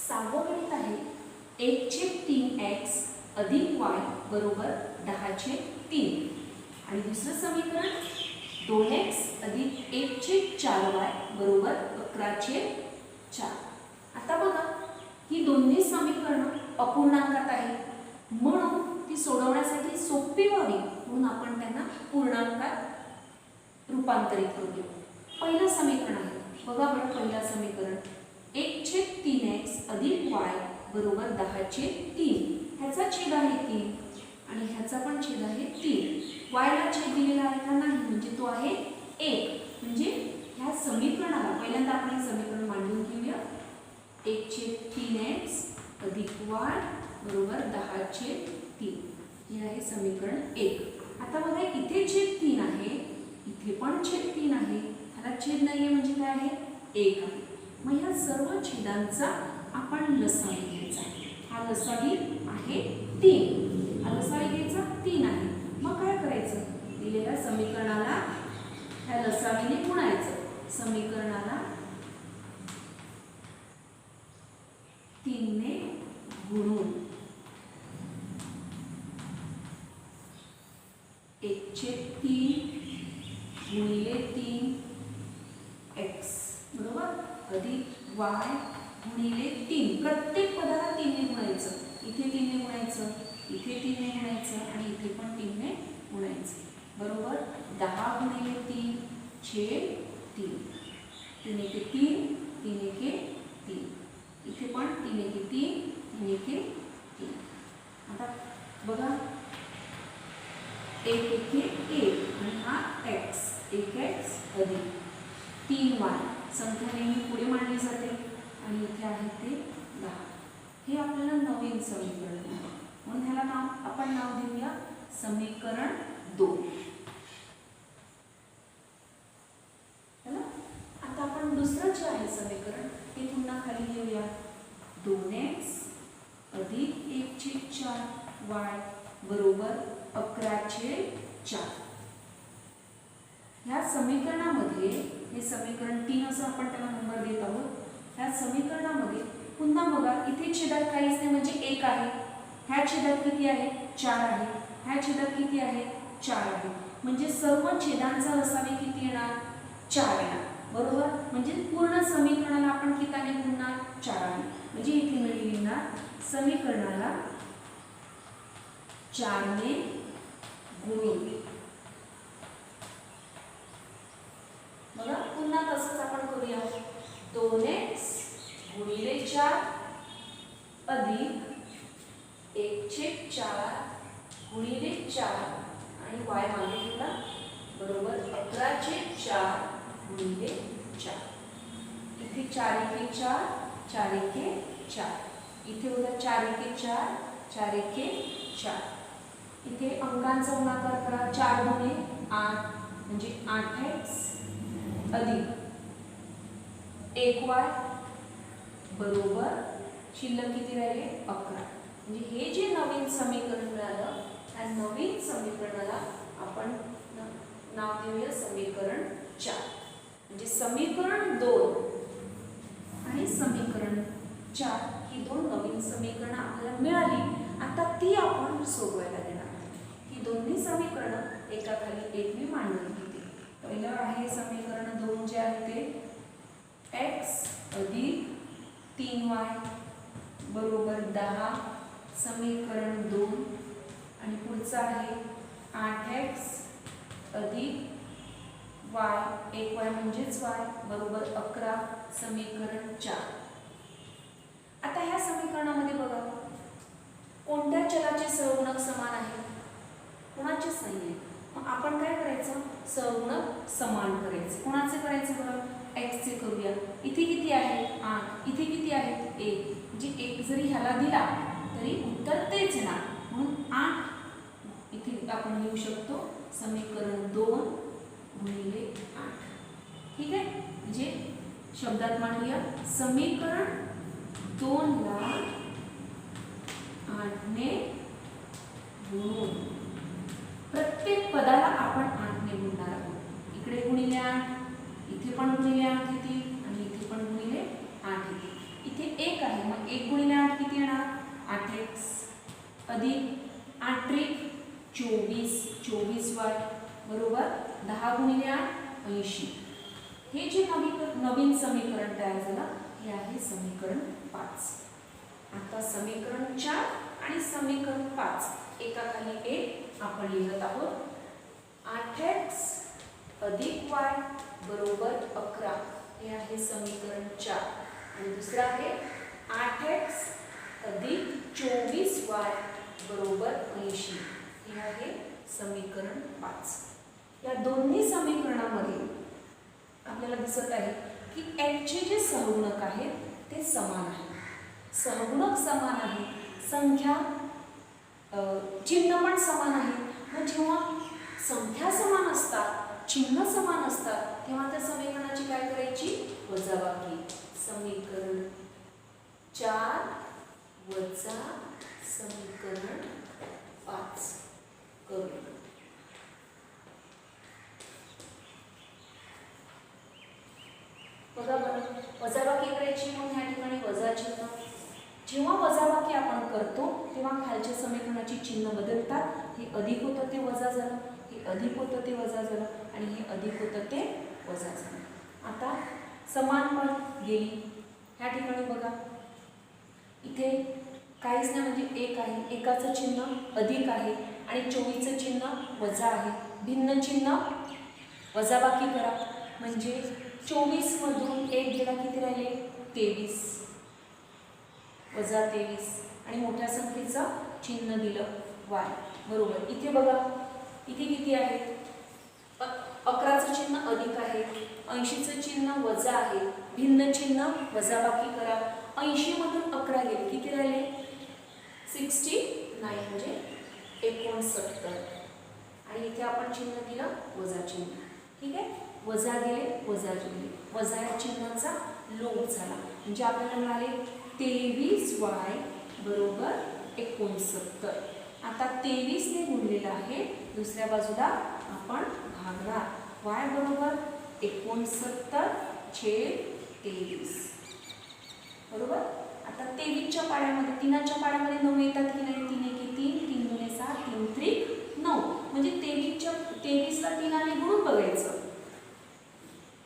सहावं गणित आहे 1/3x अधिक y बरोबर 10/3 आणि दुसरं समीकरण 2x अधिक 1/4y बरोबर 11/4. आता बघा ही दोन्ही समीकरणं अपूर्णांकात आहेत, म्हणून ती सोडवण्यासाठी सोपी व्हावी म्हणून आपण त्यांना पूर्णांकात रूपांतरित करूया. पहिलं समीकरण आहे, बघा बरं पहिलं समीकरण 1/3x अधिक y बरोबर 10/3. ह्याचा छेद आहे 3 आणि ह्याचा पण छेद आहे 3. y ला छेद दिलेला आहे का नाही, म्हणजे तो आहे 1. म्हणजे ह्या समीकरणाला पहिल्यांदा आपण हे समीकरण मांडून घेऊया. 1/3x अधिक y बरोबर 10/3. हे आहे समीकरण 1. आता बघा इथे छेद 3 आहे, इथे पण छेद 3 आहे, ह्याला छेद नाहीये म्हणजे काय आहे, 1 आहे. मग ह्या सर्व छेदांचा आपण लसावी घ्यायचा. हा लसावी आहे 3, हा लसावी घ्यायचा 3 आहे. मग काय करायचं, दिलेल्या समीकरणाला ह्या लसावीने गुणायचं. समीकरणाला 3 ने गुणून 1/3 गुणिले 3x अधिक वाय गुणिले 3. प्रत्येक पदाला 3 ने गुणायचं. इथे 3 ने गुणायचं, इथे 3 ने गुणायचं आणि इथे पण 3 ने गुणायचं. बरोबर 10 गुणिले 3 छेद 3. 3 एके 3, 3 एके 3. इथे पण 3 एके 3, 3 एके 3. आता बघा 1 एके 1 आणि हा x, 1x अधिक 3y. संख्या नेहमी पुढे मांडली जाते आणि इथे आहे ते 10. हे आपल्याला नवीन समीकरण आहे म्हणून ह्याला आपण नाव देऊया समीकरण 2. आता आपण दुसरं जे आहे समीकरण ते पुन्हा खाली लिहूया. 2x अधिक 1/4y बरोबर 11/4. ह्या समीकरणामध्ये हे समीकरण 3 असं आपण त्याला नंबर देत आहोत. ह्या समीकरणामध्ये पुन्हा बघा इथे छेदात काहीच नाही म्हणजे 1 आहे. ह्या छेदात किती आहे 4 आहे. ह्या छेदात किती आहे 4 आहे. म्हणजे सर्व छेदांचा लसावी किती येणार 4 येणार. बरोबर म्हणजे पूर्ण समीकरणाला आपण कितीने गुणणार 4 ने. म्हणजे इथे मिळणार समीकरणाला 4 ने गुणून. बघा पुन्हा तसंच आपण करूया. 2x गुणिले 4 अधिक 1/4 गुणिले 4 आणि y मागे ठेवला बरोबर 11/4 गुणिले 4. इथे 4 एके 4, 4 एके 4. इथे बघा 4 एके 4, 4 एके 4. इथे अंकांचा गुणाकार करा. 4 गुणे 8 म्हणजे 8x अधिक 1y बरोबर शिल्लक किती राहिले 11. म्हणजे हे जे नवीन समीकरण मिळालं त्या नवीन समीकरणाला आपण नाव देऊया समीकरण 4. म्हणजे समीकरण 2 आणि समीकरण 4 ही 2 नवीन समीकरणं आपल्याला मिळाली. आता ती आपण सोडवायला देणार. ही दोन्ही समीकरणं एकाखाली एक मी मांडून घेते. पहिलं आहे समीकरण 2 जे आहे ते x अधिक 3y बरोबर 10. समीकरण 2 आणि पुढचं आहे 8x अधिक y 1y म्हणजेच y बरोबर 11. समीकरण 4. आता ह्या समीकरणामध्ये बघा कोणत्या चलाचे सहगुणक समान आहेत कोणाचेच नाहीये. मग आपण काय करायचं सहगुणक समान करायचे. कोणाचे करायचे बघा x चे करूया. इथे किती आहे 8, इथे किती आहे 1. म्हणजे 1 जरी ह्याला दिला तरी उत्तर तेच येणार म्हणून 8 इथे आपण लिहू शकतो समीकरण 2 गुणिले 8. ठीक आहे. म्हणजे शब्दात मांडूया समीकरण 2 ला 8 ने गुणून. प्रत्येक पदाला आपण 8 ने गुणणार आहोत. इकडे गुणिले 8, इथे पण गुणिले 8 येते आणि इथे पण गुणिले 8 येते. इथे 1 आहे मग 1 गुणिले 8 किती येणार 8x अधिक 8 त्रिक 24, 24y बरोबर 10 गुणिले 8 80. हे जे नवीन समीकरण तयार झालं हे आहे समीकरण 5. आता समीकरण 4 आणि समीकरण 5 एकाखाली एक आपण लिहत आहोत. 8x अधिक y बरोबर 11 हे आहे समीकरण 4 आणि दुसरं आहे 8x अधिक 24y बरोबर 80 हे आहे समीकरण 5. या दोन्ही समीकरणामध्ये आपल्याला दिसत आहे की x चे जे सहगुणक आहेत ते समान आहेत. सहगुणक समान आहेत. संख्या चिन्ह पण समान आहे. मग जेव्हा संख्या समान असतात चिन्ह समान असतात तेव्हा त्या समीकरणाची काय करायची वजाबाकी. समीकरण 4 वजा समीकरण 5 करूया. बघा बरं वजाबाकी करायची म्हणून या ठिकाणी वजा चिन्ह. जेव्हा वजाबाकी आपण करतो तेव्हा खालच्या समीकरणाची चिन्ह बदलतात. हे अधिक होतं ते वजा झालं, हे अधिक होतं ते वजा झालं आणि हे अधिक होतं ते वजा झालं. आता समान पट गेली. ह्या ठिकाणी बघा इथे काहीच नाही म्हणजे 1 आहे. एकाचं चिन्ह अधिक आहे आणि 24चं चिन्ह वजा आहे. भिन्न चिन्ह वजाबाकी करा म्हणजे 24 मधून 1 गेला किती राहिले 23 वजा 23 आणि मोठ्या संख्येचं चिन्ह दिलं y बरोबर. इथे बघा इथे किती आहे 11चं चिन्ह अधिक आहे 80चं चिन्ह वजा आहे. भिन्न चिन्ह वजाबाकी करा. 80 मधून 11 गेले किती राहिले 69 म्हणजे 69 आणि इथे आपण चिन्ह दिलं वजा चिन्ह. ठीक आहे वजा गेले वजा गेले वजा या चिन्हाचा लोप झाला म्हणजे आपल्याला मिळाले 23y बरोबर 69. आता 23 ने गुणलेलं आहे दुसऱ्या बाजूला आपण भागणार y बरोबर 69/23 बरोबर. आता 23च्या पाड्यामध्ये 3च्या पाड्यामध्ये 9 येतात की नाही 3 1 3 3 2 7 3 3 9 म्हणजे 23ला 3 ने गुणून बघायचं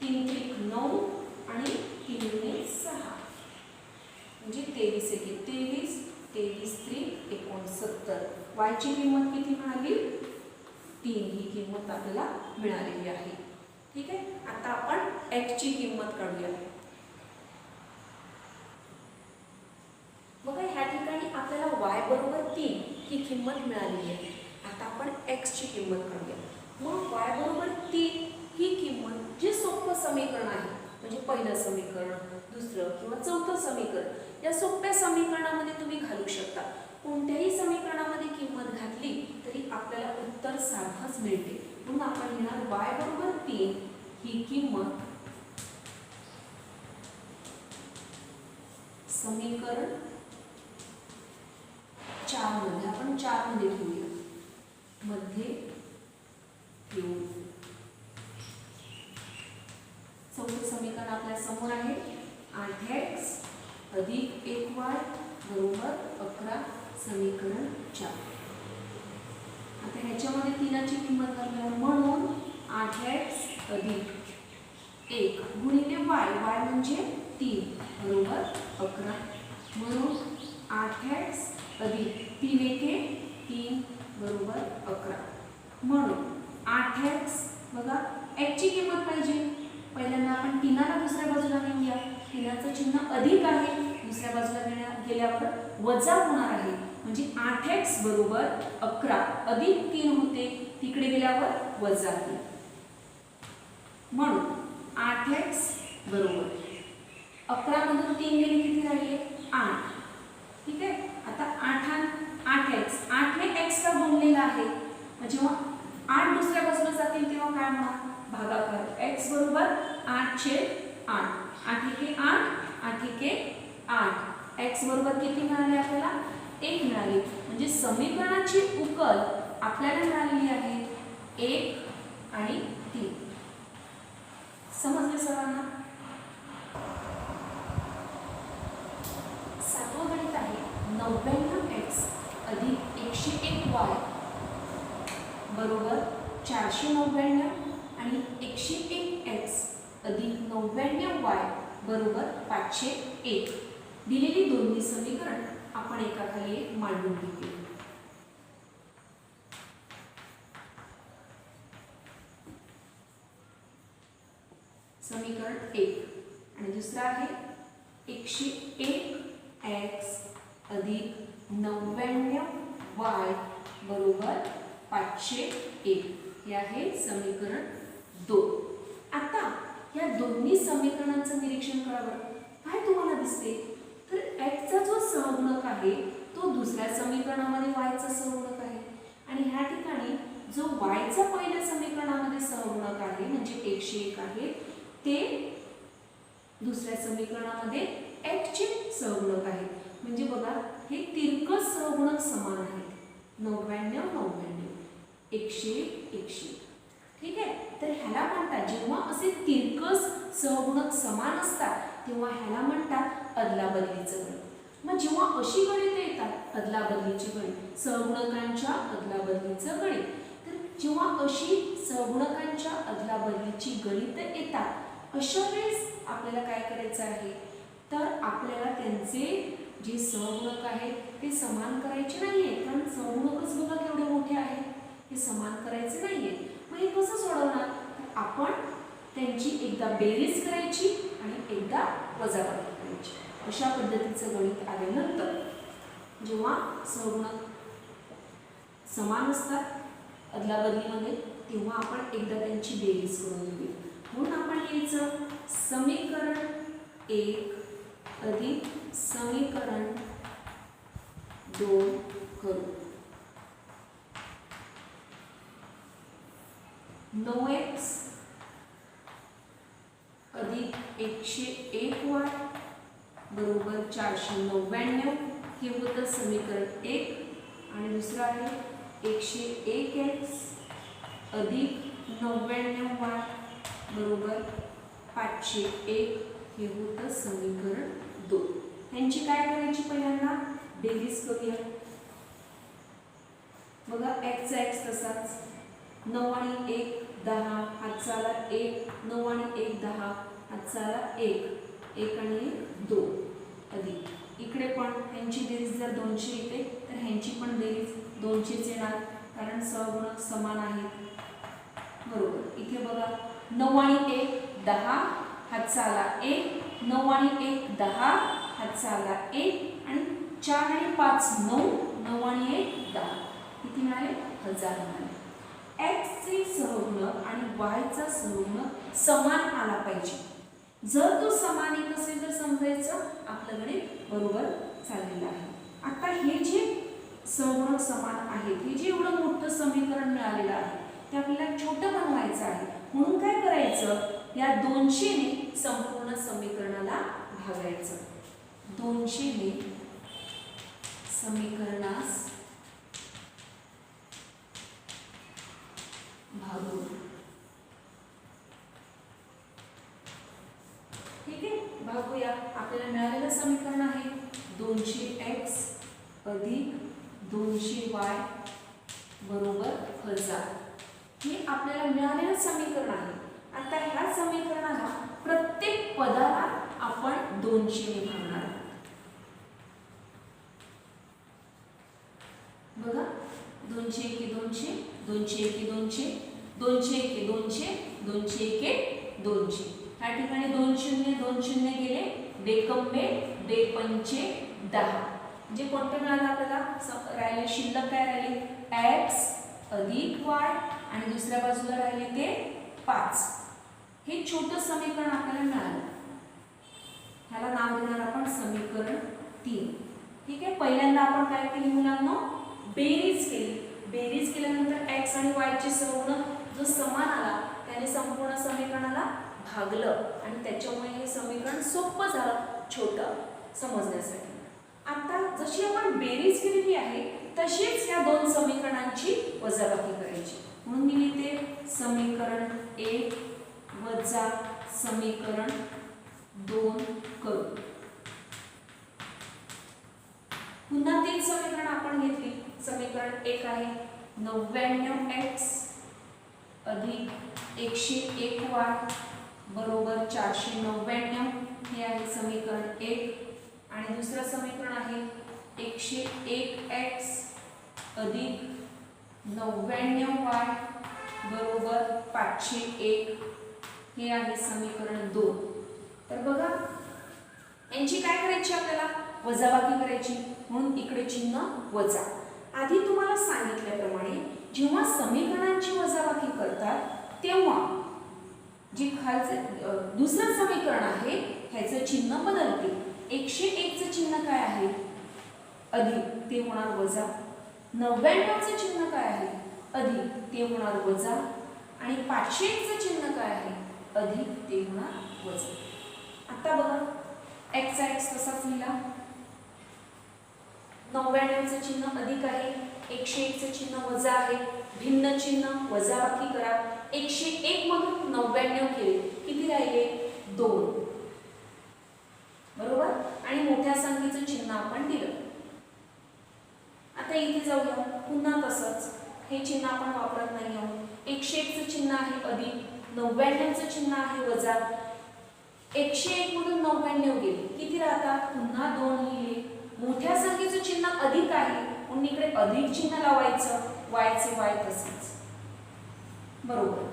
3 3 9 आणि 3 2 6 म्हणजे 23 1 23 23 3 69. y ची किंमत किती मिळाली 3 ही किंमत आपल्याला मिळालेली आहे. ठीक आहे आता आपण x ची किंमत काढूया. बघा ह्या ठिकाणी आपल्याला y बरोबर 3 ही किंमत मिळालेली आहे. आता आपण x ची किंमत काढूया. मग y बरोबर 3 ही किंमत जे सोपं समीकरण आहे म्हणजे पहिलं समीकरण दुसरं किंवा चौथं समीकरण या सोप्या समीकरणामध्ये तुम्ही घालू शकता. कोणत्याही समीकरणामध्ये किंमत घातली तरी आपल्याला उत्तर सारखंच मिळते. म्हणून आपण लिहिणार y बरोबर 3 ही किंमत समीकरण 4 मध्ये आपण 4 मध्ये ठेवूया मध्ये ठेवू. चौथं समीकरण आपल्या समोर आहे 8x अधिक 1y बरोबर 11 समीकरण 4. आता ह्याच्यामध्ये 3ची किंमत घालूया म्हणून 8x अधिक 1 गुणिले y म्हणजे 3 बरोबर 11 म्हणून 8x अधिक 3 1 3 बरोबर 11 म्हणून 8x बघा x ची किंमत पाहिजे. पहिल्यांदा आपण 3ला दुसऱ्या बाजूला नेऊया. 3चं चिन्ह अधिक आहे दुसऱ्या बाजूला गेल्यावर वजा होणार आहे म्हणजे 8x बरोबर 11 अधिक 3 होते तिकडे गेल्यावर वजा 3 म्हणून 8x बरोबर 11 मधून 3 गेले किती राहिले 8. ठीक आहे आता 8x 8 ने x ला गुणलेला आहे म्हणजे जेव्हा 8 दुसऱ्या बाजूला जातील तेव्हा काय होणार भागाकार. x बरोबर 8/8 8 1 8 8 1 8 x बरोबर किती मिळाले आपल्याला 1 मिळाले म्हणजे समीकरणाची उकल आपल्याला मिळालेली आहे 1 आणि 3. समजले सर्वांना. सातवं गणित आहे 99x अधिक 101y बरोबर 499 आणि 101x अधिक 99y बरोबर 501. दिलेली दोन्ही समीकरण आपण एकाखाली एक मांडून घेऊ. समीकरण 1 आणि दुसरा आहे 101x अधिक 99y बरोबर 501 हे आहे समीकरण 2. आता या दोन्ही समीकरणांचं निरीक्षण करा बरं. काय तुम्हाला दिसते तर x चा जो सहगुणक आहे तो दुसऱ्या समीकरणामध्ये y चा सहगुणक आहे आणि ह्या ठिकाणी जो y चा पहिल्या समीकरणामध्ये सहगुणक आहे म्हणजे 101 आहे ते दुसऱ्या समीकरणामध्ये x चे सहगुणक आहे. म्हणजे बघा हे तिरकस सहगुणक समान आहेत 99 99 101 101. ठीक आहे तर ह्याला म्हणतात जेव्हा असे तिरकस सहगुणक समान असतात तेव्हा ह्याला म्हणतात अदलाबदलीचं गणित. मग जेव्हा अशी गणित येतात अदलाबदलीचे गणित सहगुणकांच्या अदलाबदलीचं गणित तर जेव्हा अशी सहगुणकांच्या अदलाबदलीची गणित येतात अशा वेळेस आपल्याला काय करायचं आहे, तर आपल्याला त्यांचे जे सहगुणक आहेत ते समान करायचे नाहीये, कारण सहगुणकच बघा केवढे मोठे आहेत, हे समान करायचे नाहीये. मग हे कसं सोडवणार, तर आपण त्यांची एकदा बेरीज करायची आणि एकदा वजाबाकी करायची. अशा पद्धतीचं गणित आल्यानंतर जेव्हा सहगुणक समान असतात अदलाबदलीमध्ये, तेव्हा आपण एकदा त्यांची बेरीज करून घेऊया. म्हणून आपण लिहायचं समीकरण 1 अधिक समीकरण 2 करू. 9x अधिक 101y बरोबर 499 हे होतं समीकरण 1. आणि दुसरं आहे 101x अधिक 99y बरोबर 501 हे होतं समीकरण 2. यांची काय करायची, पहिल्यांदा बेरीज करूया. बघा x चा x तसाच, 9 आणि 1 10, हातचा आला 1, 9 आणि 1 10, हातचा आला 1, 1 आणि 1 2 अधिक इकडे पण ह्यांची बेरीज जर 200 येते तर ह्यांची पण बेरीज 200च येणार, कारण सहगुणक समान आहेत. बरोबर, इथे बघा 9 आणि 1 10, हातचा आला 1, 9 आणि 1 10, हातचा आला 1 आणि 4 आणि 5 9, 9 आणि 1 10, किती मिळाले, 1000 मिळाले. x चे सहगुणक आणि y चा सहगुणक समान आला पाहिजे. जर तो समान येत असेल तर समजायचं आपलं गणित बरोबर चाललेलं आहे. आता हे जे सहगुणक समान आहेत, हे जे एवढं मोठं समीकरण मिळालेलं आहे ते आपल्याला छोटं बनवायचं आहे. म्हणून काय करायचं, या 200 ने संपूर्ण समीकरणाला भागायचं. 200 ने समीकरणास भागू. ठीक आहे, भागूया. आपल्याला मिळालेलं समीकरण आहे 200x अधिक 200y बरोबर 1000. हे आपल्याला मिळालेलं समीकरण आहे. आता ह्या समीकरणाला प्रत्येक पदाला आपण 200 ने भागणार आहोत. बघा 200 एके 200, 200 एके 200, 200 एके 200, 200 एके 200. या ठिकाणी 2 शून्य 2 शून्य गेले, बेकंबे बेपंचे 10. म्हणजे कोणते मिळालं आपल्याला, राहिले शिल्लक काय राहिले, x अधिक y आणि दुसऱ्या बाजूला राहिले ते 5. हे छोटं समीकरण आपल्याला मिळालं. ह्याला नाव देणार आपण समीकरण 3. ठीक आहे, पहिल्यांदा आपण काय केली मुलांना, बेरीज केली. बेरीज केल्यानंतर x आणि y चे सहगुणक जो समान आला त्याने संपूर्ण समीकरणाला भागलं आणि त्याच्यामुळे हे समीकरण सोपं झालं छोटं समजण्यासाठी. आता जशी आपण बेरीज केलेली आहे तशीच या दोन समीकरणांची वजाबाकी करायची. म्हणून मी लिहिते समीकरण 1 वजा समीकरण 2 करू. पुन्हा तीन समीकरण आपण घेतली. समीकरण 1 आहे 99x अधिक 101y बरोबर 499 हे आहे समीकरण 1. आणि दुसरं समीकरण आहे 101x अधिक 99y बरोबर 501 हे आहे समीकरण 2. तर बघा यांची काय करायची, आपल्याला वजाबाकी करायची. म्हणून इकडे चिन्ह वजा. आधी तुम्हाला सांगितल्याप्रमाणे जेव्हा समीकरणांची वजाबाकी करतात तेव्हा जे खालचं दुसरं समीकरण आहे ह्याचं चिन्ह बदलते. 101 चं चिन्ह काय आहे, अधिक, ते होणार वजा. 99 चं चिन्ह काय आहे, अधिक, ते होणार वजा. आणि 501 चं चिन्ह काय आहे, अधिक, ते होणार वजा. आता बघा x चा x तसाच लिहिला. 99 चं चिन्ह अधिक आहे, 101 चं चिन्ह वजा आहे. भिन्न चिन्ह वजाबाकी करा. 101 मधून 99 केले, किती राहिले, 2. बरोबर. आणि मोठ्या संख्येचं चिन्ह आपण दिलं. आता इथे जाऊया, पुन्हा तसंच हे चिन्ह आपण वापरत नाही आहोत. 101 चं चिन्ह आहे अधिक, 99 चं चिन्ह आहे वजा. 101 मधून 99 गेले, किती राहतात? पुन्हा 2 लिहिले. मोठ्या संख्येचं चिन्ह अधिक आहे म्हणून इकडे अधिक चिन्ह लावायचं, वायचे वाय तसेच. बरोबर.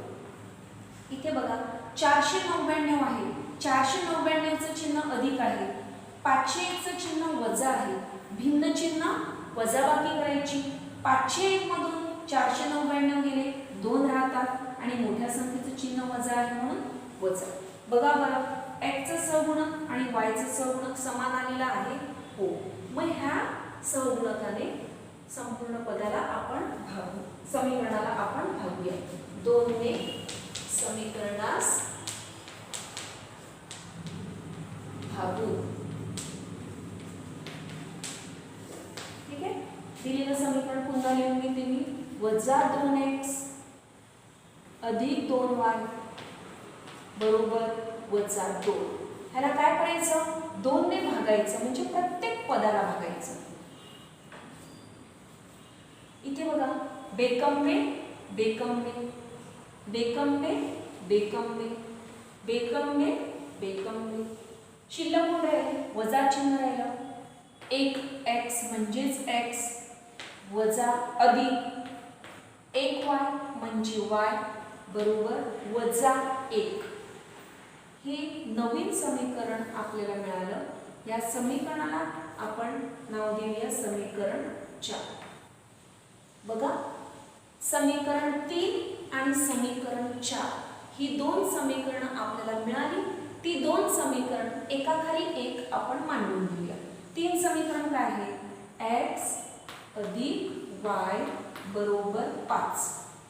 इथे बघा 499 आहे, 499 चं चिन्ह अधिक आहे, 501 चं चिन्ह वजा आहे, भिन्न चिन्ह वजाबाकी करायची. 501 मधून 499 गेले, 2 राहतात आणि मोठ्या संख्येचं चिन्ह वजा आहे म्हणून वजा. बघा बरं, x चा सहगुणक आणि y चा सहगुणक समान आलेला आहे. हो, मग ह्या सहगुणकाने संपूर्ण पदाला आपण भागू, समीकरणाला आपण भागूया. 2 ने समीकरणास भागू. ठीक आहे, दिलेलं समीकरण पुन्हा लिहून घेते मी. वजा 2x अधिक 2y बरोबर वजा 2. ह्याला काय करायचं? 2 ने भागायचं, म्हणजे प्रत्येक पदाला भागायचं. इथे बघा बेकंबे बेकंबे बेकंबे बेकंबे बेकंबे बेकंबे, शिल्लक कोण राहिले? वजा चिन्ह राहिलं. 1x म्हणजेच x वजा अधिक 1y म्हणजे y बरोबर वजा 1. हे नवीन समीकरण आपल्याला मिळालं. या समीकरणाला आपण नाव देऊया समीकरण 4. बघा, समीकरण 3 आणि समीकरण 4 ही दोन समीकरणं आपल्याला मिळाली. ती दोन समीकरण एकाखाली एक आपण मांडून घेऊया. 3 समीकरण काय आहे? x अधिक y बरोबर 5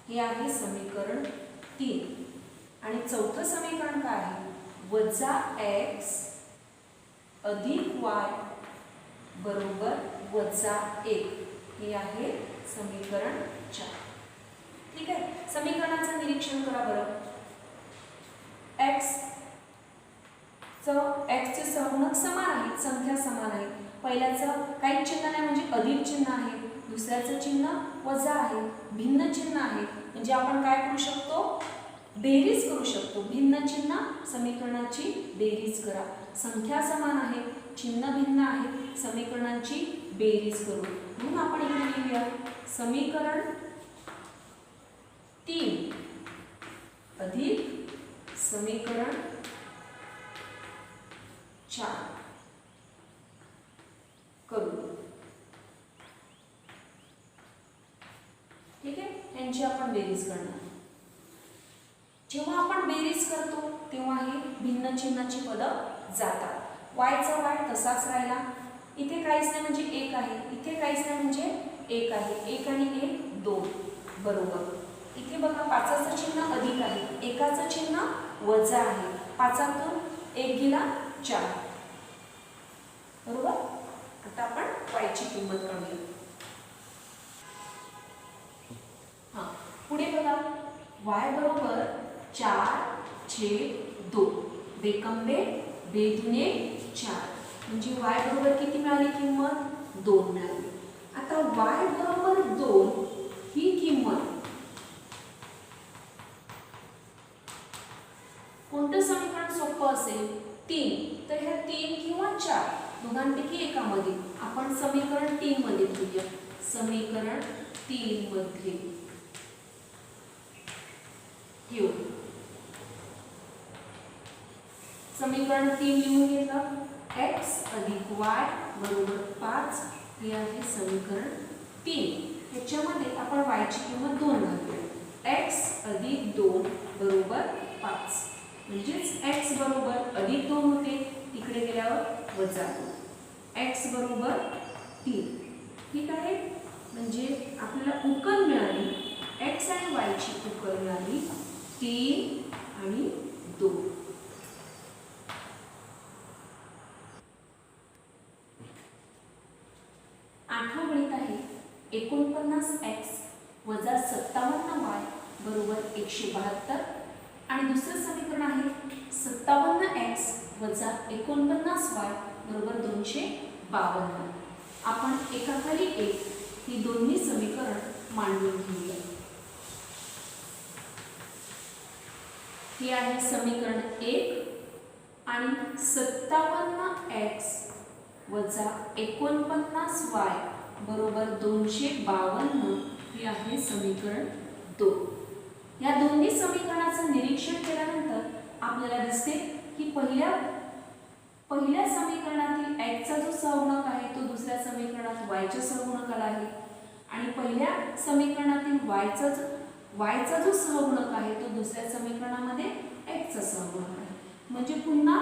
हे आहे समीकरण 3. आणि चौथं समीकरण काय आहे? वजा x अधिक y बरोबर वजा 1 हे आहे समीकरण 4. ठीक आहे, समीकरणाचं निरीक्षण करा बरं. x चे सहगुणक समान आहेत, संख्या समान आहे. पहिल्याचं काही चिन्ह नाही म्हणजे अधिक चिन्ह आहे, दुसऱ्याचं चिन्ह वजा आहे, भिन्न चिन्ह आहे म्हणजे आपण काय करू शकतो? बेरीज करू शकतो. भिन्न चिन्ह समीकरणाची बेरीज करा. संख्या समान आहे, चिन्ह भिन्न आहे, समीकरणाची बेरीज करू. म्हणून आपण इथे लिहूया समीकरण 3 अधिक समीकरण 4 करू. ठीक आहे, यांची आपण बेरीज करणार. जेव्हा आपण बेरीज करतो तेव्हा हे भिन्न चिन्हाची पदं जातात. वायचा वाय तसाच राहिला, इथे काहीच नाही म्हणजे 1 आहे, इथे काहीच नाही म्हणजे 1 आहे. 1 आणि 1 2 बरोबर. इथे बघा 5चं चिन्ह अधिक आहे, 1चं चिन्ह वजा आहे. 5तून 1 गेला 4 बरोबर. आता आपण वायची किंमत काढूया. पुढे बघा y बरोबर 4/2 बेकंबे बेदुने 4 म्हणजे y बरोबर किती मिळाली किंमत? 2 मिळाली. आता y बरोबर 2 ही किंमत कोणतं समीकरण सोपं असेल? 3. तर ह्या 3 किंवा 4 दोघांपैकी एकामध्ये आपण समीकरण 3 मध्ये घेऊया. समीकरण 3 मध्ये घेऊ. समीकरण 3 लिहून घेतलं. x अधिक y बरोबर 5 हे आहे समीकरण 3. ह्याच्यामध्ये आपण y ची किंमत 2 घालूया. x अधिक 2 बरोबर 5 म्हणजेच x बरोबर अधिक 2 होते, तिकडे गेल्यावर वजा 2. x बरोबर 3. ठीक आहे, म्हणजे आपल्याला उकल मिळाली, x आणि y ची उकल मिळाली 3 आणि 2. आठवं गणित आहे 49x वजा 57y बरोबर 172 आणि दुसरं समीकरण आहे 57x वजा 49y बरोबर 252. आपण एकाखाली एक ही दोन्ही समीकरण मांडून घेऊया. हे आहे समीकरण 1 आणि 57x वजा 49y बरोबर 252 हे आहे समीकरण 2. या दोन्ही समीकरणाचं निरीक्षण केल्यानंतर आपल्याला दिसते की पहिल्या समीकरणातील x चा जो सहगुणक आहे तो दुसऱ्या समीकरणात y च्या सहगुणकाला आहे आणि पहिल्या समीकरणातील y चा जो सहगुणक आहे तो दुसऱ्या समीकरणामध्ये x चा सहगुणक आहे. म्हणजे पुन्हा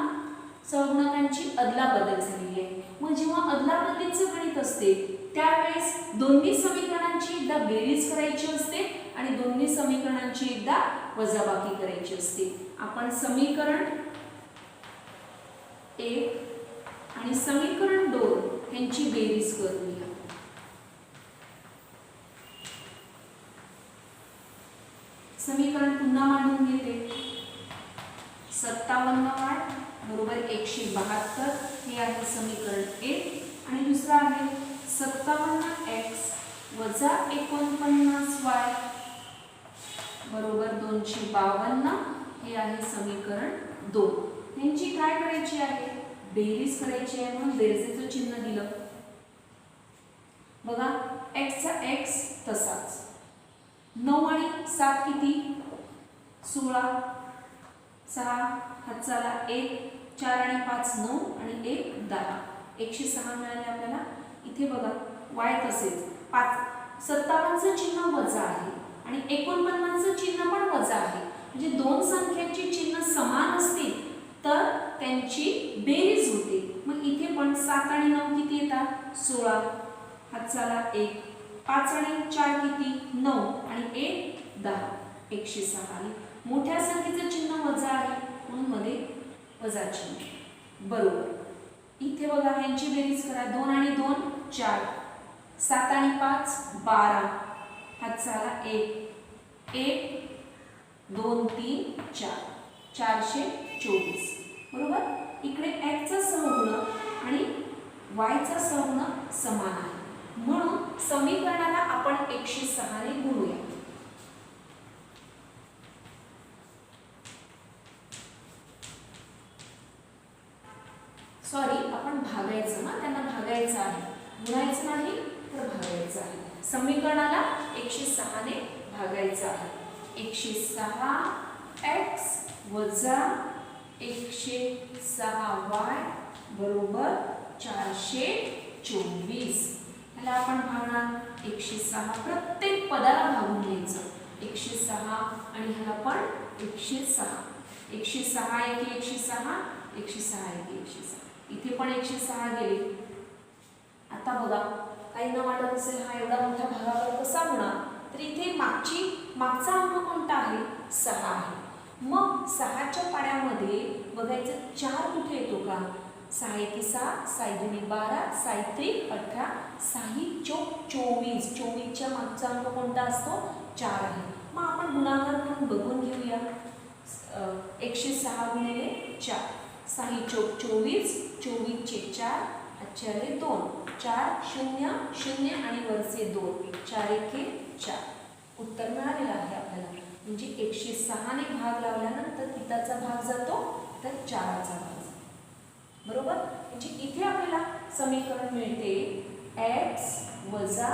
सहगुणकांची अदलाबदल झालेली आहे. मग जेव्हा अदलाबदलीचं गणित असते त्यावेळेस दोन्ही समीकरणांची एकदा बेरीज करायची असते आणि दोन्ही समीकरणांची एकदा वजाबाकी करायची असते. आपण समीकरण 1 आणि समीकरण 2 यांची बेरीज करूया. समीकरण पुन्हा मांडून घेते. 57y बरोबर 172 हे आहे समीकरण 1 आणि दुसरं आहे 57x वजा 49y बरोबर 252 हे आहे समीकरण 2. यांची काय करायची आहे? बेरीज करायची आहे. म्हणून बेरजेचं चिन्ह दिलं. बघा x चा x तसाच. 9 आणि 7 किती? 16. 6 हातचाला 1, 4 आणि 5 9 आणि 1 10. 106 मिळाले आपल्याला. इथे बघा y तसेच 57 चं चिन्ह वजा आहे आणि 49 चं चिन्ह पण वजा आहे. म्हणजे दोन संख्यांची चिन्ह समान असतील तर त्यांची बेरीज होते. मग इथे पण 7 आणि 9 किती येतात? 16. हातचाला 1, 5 आणि 4 किती? 9 आणि 1 10. 106 आले. मोठ्या संख्येचं चिन्ह वजा आहे म्हणून मध्ये वजा चिन्ह. बरोबर. इथे बघा यांची बेरीज करा. 2 आणि 2 4, 7 आणि 5 12. हातचाला 1, 1 2 3 4, 424. बरोबर. इकडे x चा सहगुणक आणि y चा सहगुणक समान आहे म्हणून समीकरणाला आपण 106 ने गुणूया. सॉरी, आपण भागायचं ना, त्यांना भागायचं आहे. गुणायचं नाही तर भागायचं आहे. समीकरणाला 106 ने भागायचं आहे. 106x वजा 106y बरोबर 424. याला आपण भागणार 106. प्रत्येक पदाला भागून घ्यायचं. 106 आणि ह्याला पण 106. 106 एके 106, 106 एके 106. इथे पण 106 गेले. आता बघा काही न वाटत असेल हा एवढा मोठा भागाकार कसा होणार, तर इथे मागचा अंक कोणता आहे? 6 आहे. मग 6च्या पाड्यामध्ये बघायचं 4 कुठे येतो का? 6 एके 6, 6 दुनी 12, 6 त्रिक 18, 6 चौक 24. 24च्या मागचा अंक कोणता असतो? 4 आहे. मग आपण गुणाकार करून बघून घेऊया. 106 गुणिले 4, 6 चौक 24, 24 चे 4, अच्छाले 2, 4 0 0 आणि वरचे 2, 4 एके 4. उत्तर मिळालेलं आहे आपल्याला. म्हणजे 106 ने भाग लावल्यानंतर किताचा भाग जातो? तर 4चा भाग जातो. बरोबर. म्हणजे इथे आपल्याला समीकरण मिळते x वजा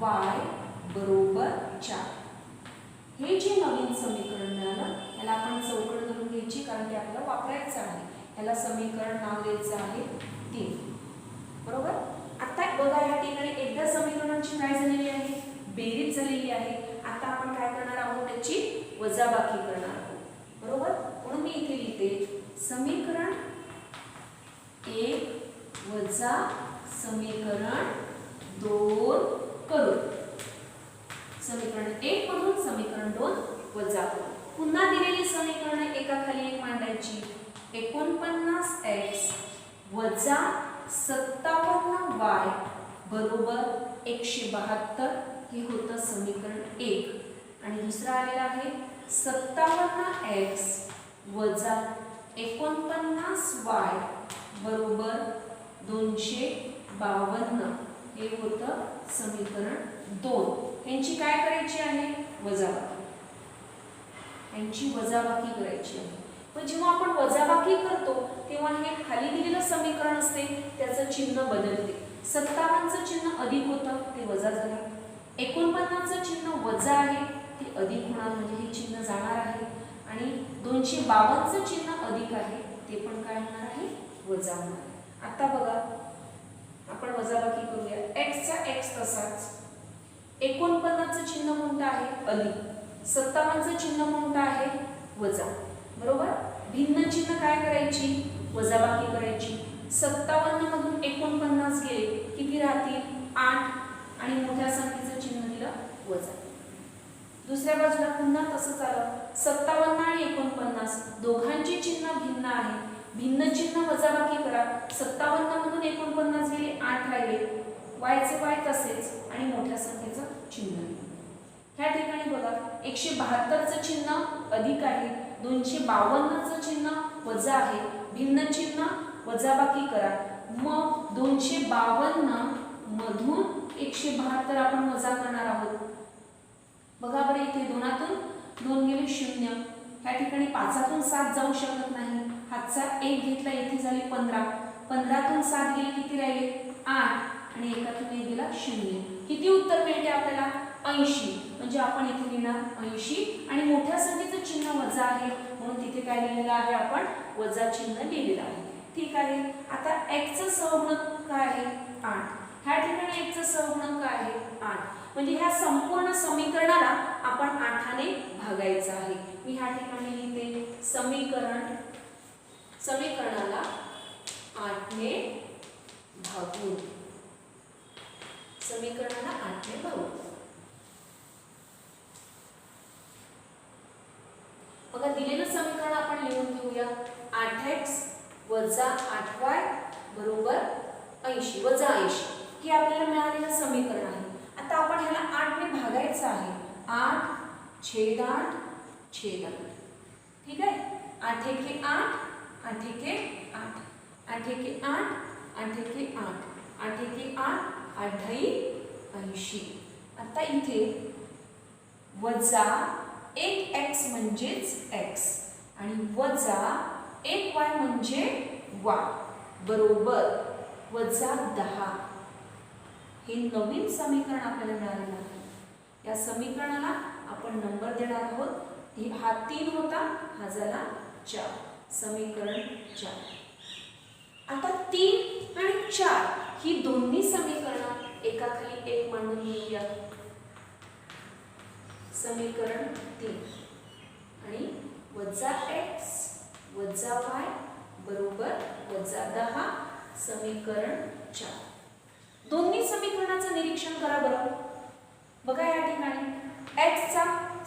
y बरोबर 4. हे जे नवीन समीकरण मिळालं याला आपण चौकट धरून घ्यायची कारण ते आपल्याला वापरायचं आहे. याला समीकरण नाव द्यायचं आहे 3. बरोबर. आता बघा या ठिकाणी एकदा समीकरणांची काय झालेली आहे? बेरीज झालेली आहे. आता आपण काय करणार आहोत? त्याची वजाबाकी करणार आहोत. बरोबर. म्हणून मी इथे लिहिते समीकरण 1 वजा समीकरण 2 करू. समीकरण 1 मधून समीकरण 2 वजा करू. पुन्हा दिलेली समीकरणे एकाखाली एक मांडायची. 49x वजा 57y बरोबर 172 हे होतं समीकरण 1. आणि दुसरं आलेलं आहे 57x वजा 49y बरोबर 252 हे होतं समीकरण 2. यांची काय करायची आहे? वजाबाकी. यांची वजाबाकी करायची आहे. पण जेव्हा आपण वजाबाकी करतो तेव्हा हे खाली दिलेलं समीकरण असते त्याचं चिन्ह बदलते. 57चं चिन्ह अधिक होतं ते वजा झालं. 49चं चिन्ह वजा आहे ते अधिक होणार म्हणजे हे चिन्ह जाणार आहे. आणि 252चं चिन्ह अधिक आहे ते पण काय होणार आहे वजा होणार. आता बघा आपण वजाबाकी करूया. x चा x तसाच. 49चं चिन्ह कोणतं आहे अधिक. 57चं चिन्ह कोणतं आहे वजा. बरोबर. भिन्न चिन्ह काय करायची वजाबाकी करायची. 57 मधून 49 गेले किती राहतील 8 आणि मोठ्या संख्येचं चिन्ह दिलं वजा. दुसऱ्या बाजूला पुन्हा तसंच आलं. 57 आणि 49 दोघांची चिन्ह भिन्न आहे. भिन्न चिन्ह वजाबाकी करा. 57 मधून 49 गेले 8 राहिले. y चे y तसेच आणि मोठ्या संख्येचं चिन्ह. ह्या ठिकाणी बघा 172चं चिन्ह अधिक आहे. 252चं चिन्ह वजा आहे. भिन्न चिन्ह वजाबाकी करा. मग 252 मधून 172 आपण वजा करणार आहोत. बघा बरं इथे दोनातून 2 गेले 0. ह्या ठिकाणी 5तून 7 जाऊ शकत नाही. हातचा 1 घेतला इथे झाले 15. 15तून 7 गेले किती राहिले 8 आणि 1तून 1 गेला 0. किती उत्तर मिळते आपल्याला 80. म्हणजे आपण इथे लिहिणार 80 आणि मोठ्या संख्येचं चिन्ह वजा आहे म्हणून तिथे काय लिहिलेलं आहे आपण वजा चिन्ह लिहिलेलं आहे. ठीक आहे. आता x चा सहगुणक काय आहे 8. ह्या ठिकाणी x चा सहगुणक काय आहे 8. म्हणजे ह्या संपूर्ण समीकरणाला आपण 8 ने भागायचं आहे. मी ह्या ठिकाणी लिहिते समीकरणाला 8 ने भागून. समीकरणाला 8 ने भागून. बघा दिलेलं समीकरण आपण लिहून घेऊया. 8x वजा 8y बरोबर 80 वजा 80 हे आपल्याला मिळालेलं समीकरण आहे. आता आपण ह्याला 8 ने भागायचं आहे. 8/8 ठीक आहे. 8 एके 8 8 एके 8 8 एके 8 8 एके 8 8 एके 8 8 80. आता इथे वजा 1x म्हणजेच x आणि वजा 1y म्हणजे y बरोबर वजा 10. हे नवीन समीकरण आपल्याला मिळालेलं आहे. या समीकरणाला आपण नंबर देणार आहोत. हा 3 होता हा झाला 4. समीकरण 4. आता 3 आणि 4 ही दोन्ही समीकरणं एकाखाली एक मांडून घेऊया. समीकरण 3 आणि वजा x वजा y बरोबर वजा 10. समीकरण 4. दोन्ही समीकरणाचं निरीक्षण करा बरं. बघा या ठिकाणी x चा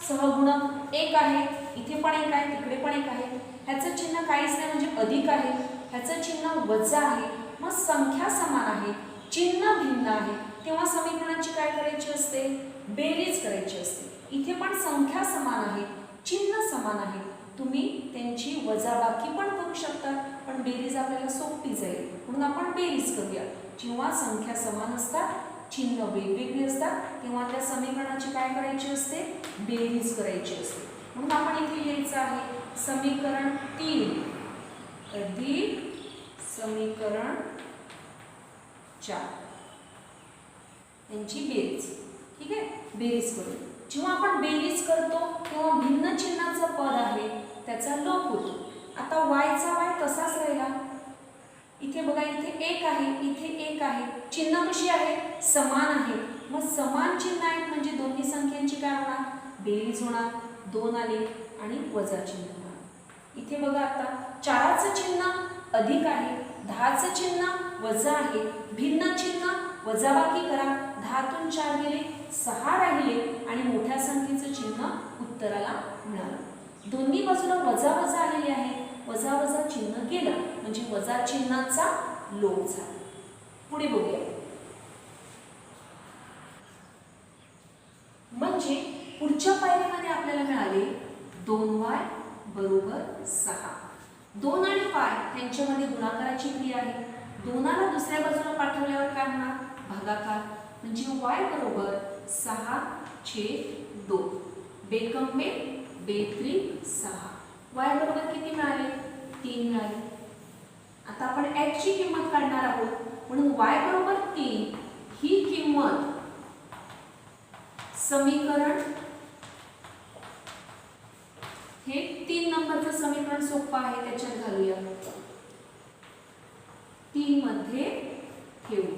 सहगुणक 1 आहे. इथे पण 1 आहे तिकडे पण 1 आहे. ह्याचं चिन्ह काहीच नाही म्हणजे अधिक आहे. ह्याचं चिन्ह वजा आहे. मग संख्या समान आहे चिन्ह भिन्न आहे तेव्हा समीकरणाची काय करायची असते बेरीज करायची असते. इथे पण संख्या समान आहे चिन्ह समान आहे. तुम्ही त्यांची वजाबाकी पण करू शकता पण बेरीज आपल्याला सोपी जाईल म्हणून आपण बेरीज करूया. जेव्हा संख्या समान असतात चिन्ह वेगवेगळी असतात तेव्हा त्या समीकरणाची काय करायची असते बेरीज करायची असते. म्हणून आपण इथे लिहायचं आहे समीकरण 3 अधिक समीकरण 4 यांची बेरीज. ठीक आहे. बेरीज करू. जेव्हा आपण बेरीज करतो तेव्हा भिन्न चिन्हाचं पद आहे त्याचा लोप होतो. आता y चा y तसाच राहिला. इथे बघा इथे 1 आहे इथे 1 आहे. चिन्ह कशी आहे समान आहे. मग समान चिन्ह आहेत म्हणजे दोन्ही संख्यांची काय होणार बेरीज होणार. 2 आले आणि वजा चिन्ह होणार. इथे बघा आता 4चं चिन्ह अधिक आहे 10चं चिन्ह वजा आहे. भिन्न चिन्ह वजाबाकी करा. 10तून 4 गेले 6 राहिले आणि मोठ्या संख्येचं चिन्ह उत्तराला मिळालं. दोन्ही बाजूला वजा वजा आलेले आहे. वजा वजा चिन्ह गेलं म्हणजे वजा चिन्हाचा लोप झाला. पुढे बघूया. म्हणजे पुढच्या पायरीमध्ये आपल्याला मिळाले 2y बरोबर 6. 2 आणि y यांच्यामध्ये गुणाकाराची क्रिया आहे. 2ला दुसऱ्या बाजूला पाठवल्यावर काय होणार भागाकार म्हणजे y बरोबर 6/2. बेकम बे 6. y बरोबर किती मिळाले 3 मिळाले. आता आपण x ची किंमत काढणार आहोत म्हणून y बरोबर 3 ही किंमत समीकरण हे 3 नंबरचं समीकरण सोपं आहे त्याच्यात घालूया 3 मध्ये ठेवू.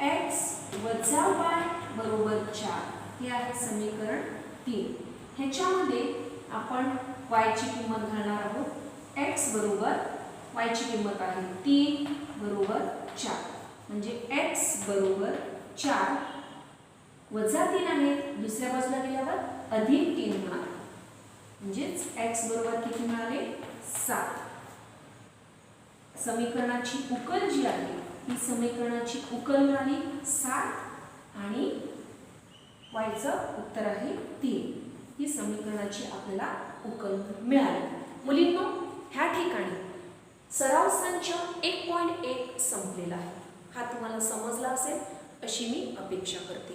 x वजा y बरोबर 4 हे आहे समीकरण 3. ह्याच्यामध्ये आपण y ची किंमत घालणार आहोत. x बरोबर y ची किंमत आहे 3 बरोबर 4 म्हणजे x बरोबर 4 वजा 3 आहे दुसऱ्या बाजूला गेल्यावर अधिक 3 होणार म्हणजेच x बरोबर किती मिळाले 7. समीकरणाची उकल जी आहे ही समीकरणाची उकल मिळाली 7 आणि y चं उत्तर आहे 3. ही समीकरणाची आपल्याला उकल मिळाली. मुलींनो ह्या ठिकाणी सराव संच 1.1 संपलेला आहे. हा तुम्हाला समजला असेल अशी मी अपेक्षा करते.